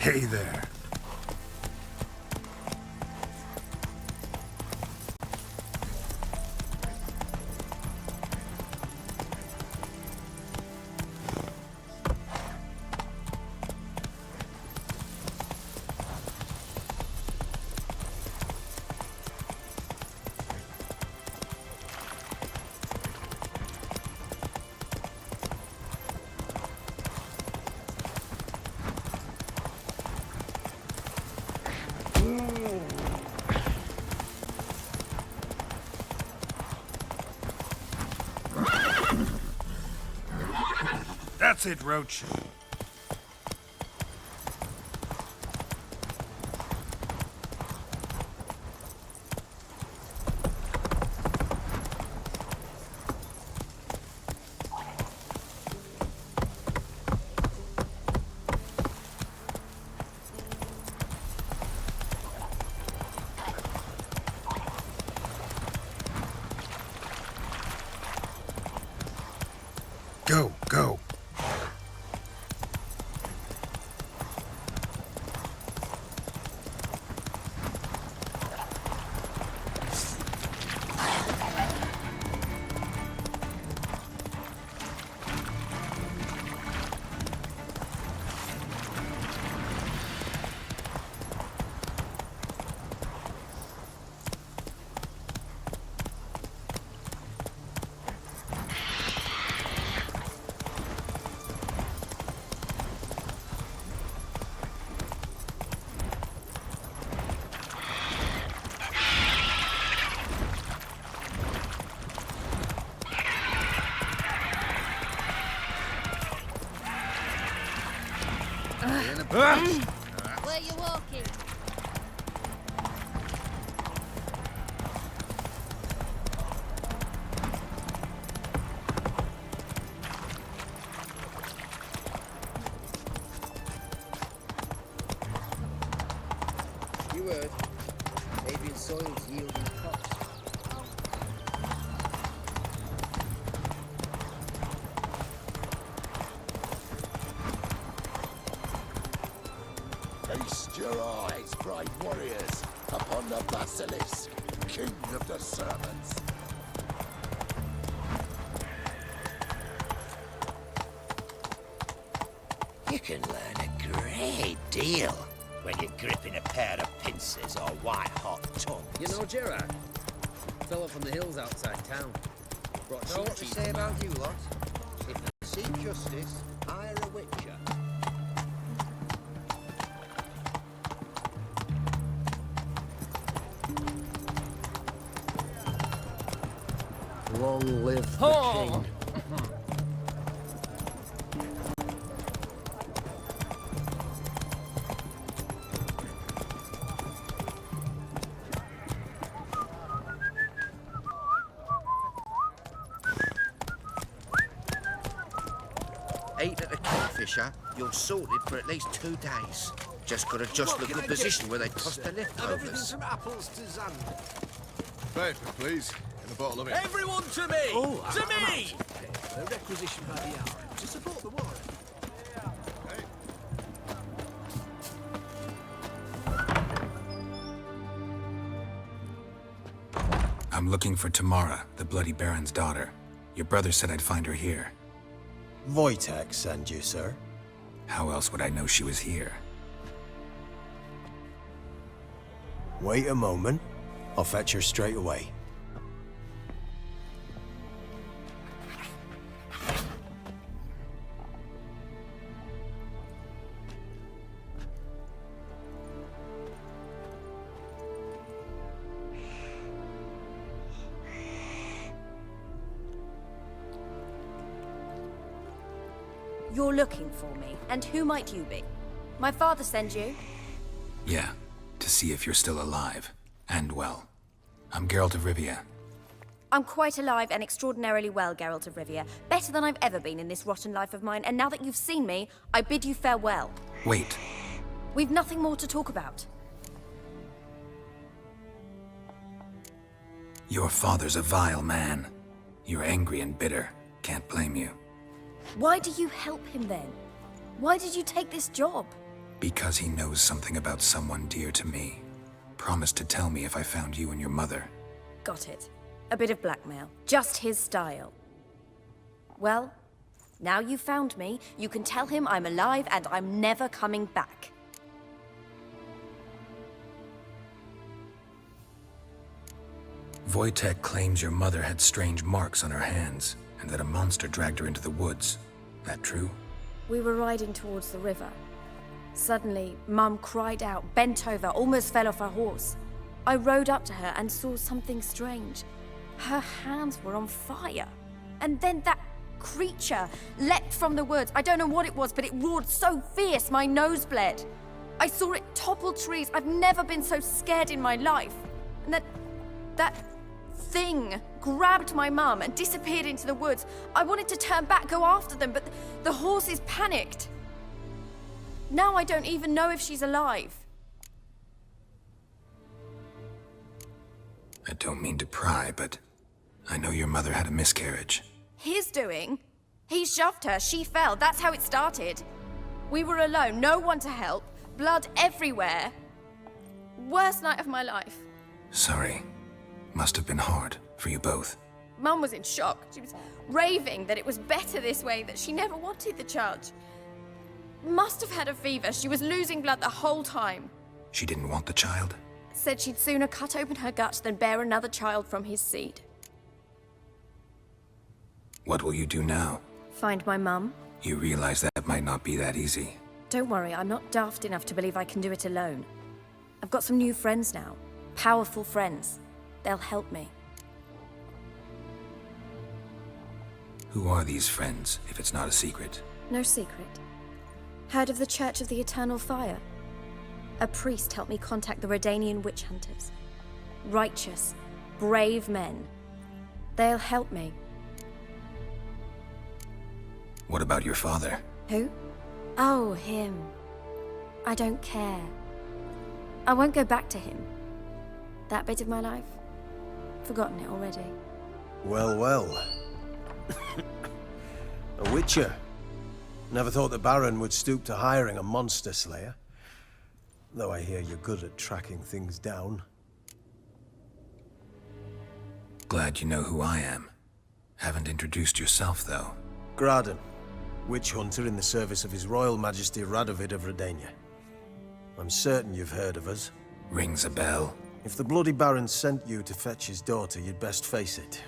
Hey there. That's it, Roach. Go, go. Where you walking? You heard. Avian soils yielding crops. Feast your eyes, brave warriors, upon the Basilisk, king of the servants. You can learn a great deal when you're gripping a pair of pincers or white-hot tongues. You know Gerard? Fella from the hills outside town. Brought know what to say about you lot? If you seek justice, hire a witcher. Long live the king. Ate at a kingfisher, you're sorted for at least 2 days. Just gotta jostle a good position where they toss the leftovers. From apples to Zand. Paper, please, and a bottle of it. Everyone to me! Oh, to me! A requisition by the hour to support the war. I'm looking for Tamara, the Bloody Baron's daughter. Your brother said I'd find her here. Wojtek send you, sir. How else would I know she was here? Wait a moment. I'll fetch her straight away. You're looking for me, and who might you be? My father sent you? Yeah, to see if you're still alive. And well. I'm Geralt of Rivia. I'm quite alive and extraordinarily well, Geralt of Rivia. Better than I've ever been in this rotten life of mine, and now that you've seen me, I bid you farewell. Wait. We've nothing more to talk about. Your father's a vile man. You're angry and bitter. Can't blame you. Why do you help him then? Why did you take this job? Because he knows something about someone dear to me. Promised to tell me if I found you and your mother. Got it. A bit of blackmail. Just his style. Well, now you've found me, you can tell him I'm alive and I'm never coming back. Wojtek claims your mother had strange marks on her hands, and that a monster dragged her into the woods. That true? We were riding towards the river. Suddenly, Mum cried out, bent over, almost fell off her horse. I rode up to her and saw something strange. Her hands were on fire. And then that creature leapt from the woods. I don't know what it was, but it roared so fierce my nose bled. I saw it topple trees. I've never been so scared in my life. And that thing grabbed my mum and disappeared into the woods. I wanted to turn back, go after them, but the horses panicked. Now I don't even know if she's alive. I don't mean to pry, but I know your mother had a miscarriage. His doing? He shoved her, she fell, that's how it started. We were alone, no one to help, blood everywhere. Worst night of my life. Sorry. Must have been hard for you both. Mum was in shock. She was raving that it was better this way, that she never wanted the child. Must have had a fever. She was losing blood the whole time. She didn't want the child? Said she'd sooner cut open her gut than bear another child from his seed. What will you do now? Find my mum. You realize that might not be that easy. Don't worry, I'm not daft enough to believe I can do it alone. I've got some new friends now. Powerful friends. They'll help me. Who are these friends, if it's not a secret? No secret. Heard of the Church of the Eternal Fire? A priest helped me contact the Redanian witch hunters. Righteous, brave men. They'll help me. What about your father? Who? Oh, him. I don't care. I won't go back to him. That bit of my life? Forgotten it already. Well, well. A witcher. Never thought the Baron would stoop to hiring a monster slayer. Though I hear you're good at tracking things down. Glad you know who I am. Haven't introduced yourself, though. Graden, witch hunter in the service of His Royal Majesty Radovid of Redania. I'm certain you've heard of us. Rings a bell. If the bloody Baron sent you to fetch his daughter, you'd best face it.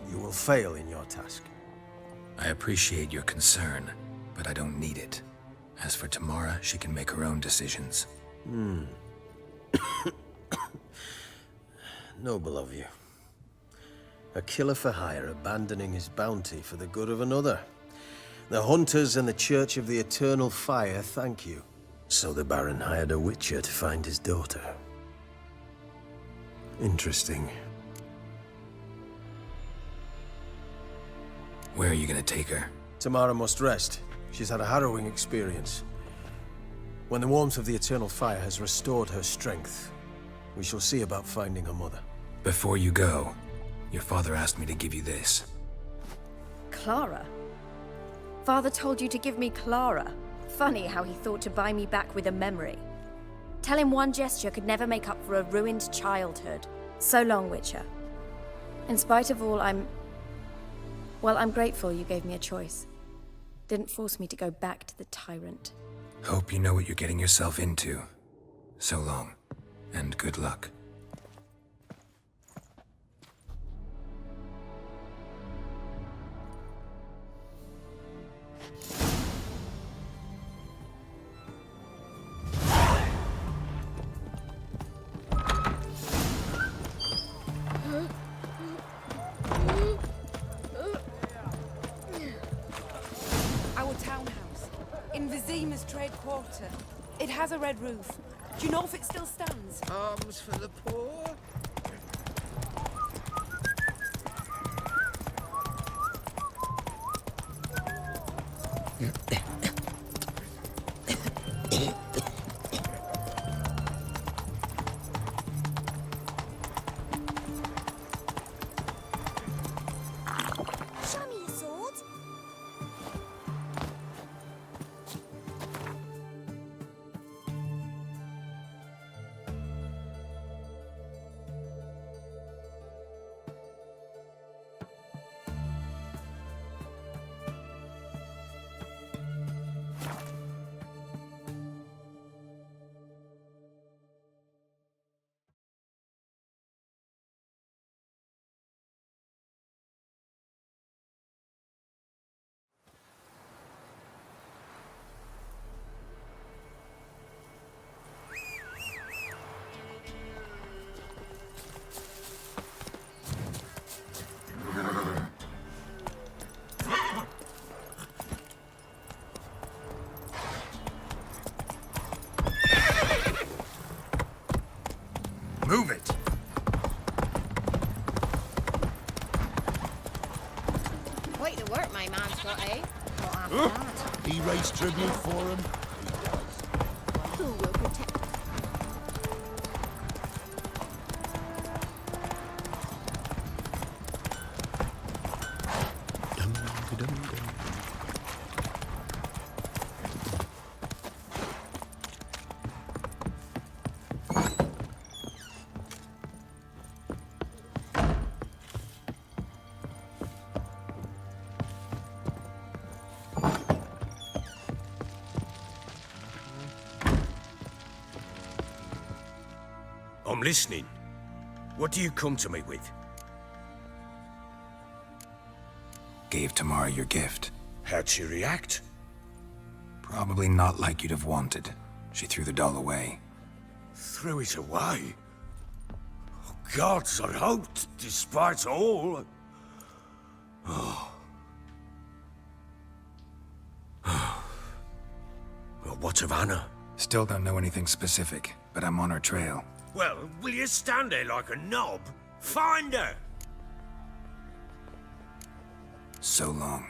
You will fail in your task. I appreciate your concern, but I don't need it. As for Tamara, she can make her own decisions. Noble of you. A killer for hire abandoning his bounty for the good of another. The hunters and the Church of the Eternal Fire thank you. So the Baron hired a witcher to find his daughter. Interesting. Where are you gonna take her? Tamara must rest. She's had a harrowing experience. When the warmth of the Eternal Fire has restored her strength, we shall see about finding her mother. Before you go, your father asked me to give you this. Clara? Father told you to give me Clara. Funny how he thought to buy me back with a memory. Tell him one gesture could never make up for a ruined childhood. So long, Witcher. In spite of all, I'm grateful you gave me a choice. Didn't force me to go back to the tyrant. Hope you know what you're getting yourself into. So long, and good luck. Trade quarter. It has a red roof. Do you know if it still stands? Arms for the poor. Show me your sword. He raised tribute for him. Who will protect? I'm listening. What do you come to me with? Gave Tamara your gift. How'd she react? Probably not like you'd have wanted. She threw the doll away. Threw it away? Oh, gods, I hoped, despite all... Oh. Well, what of Anna? Still don't know anything specific, but I'm on her trail. Well, will you stand there like a knob? Find her! So long.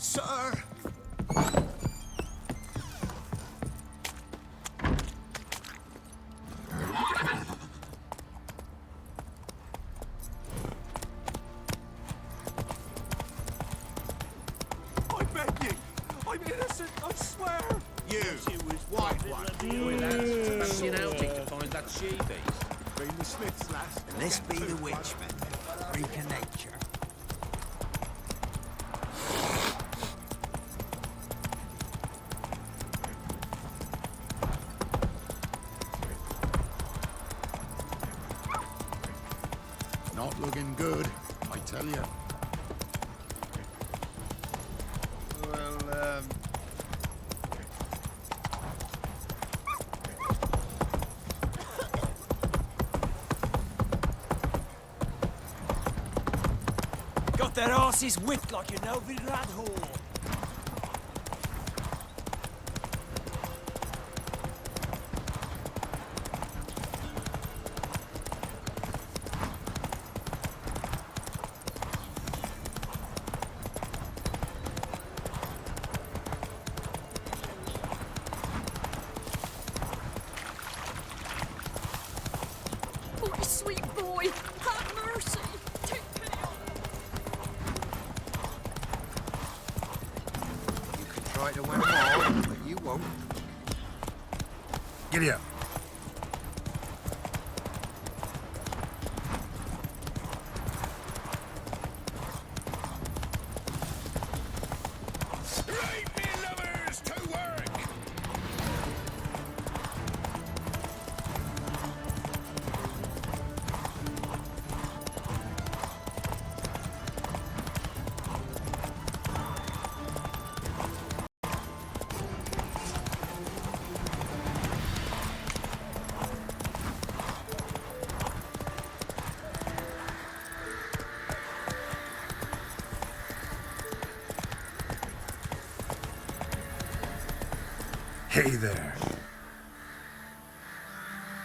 Sir! I beg you! I'm innocent, I swear! You, white one. Fancy an outing to find that she-beast. Been the Smiths, lass. And this be the witchman. Freak of nature. Not looking good, I tell you. Well, Got their asses whipped like you know, vid rat hole. sweet boy, have mercy. Take pity on You can try to win more, but you won't. Giddy up. Right, me lovers, to work! Hey there.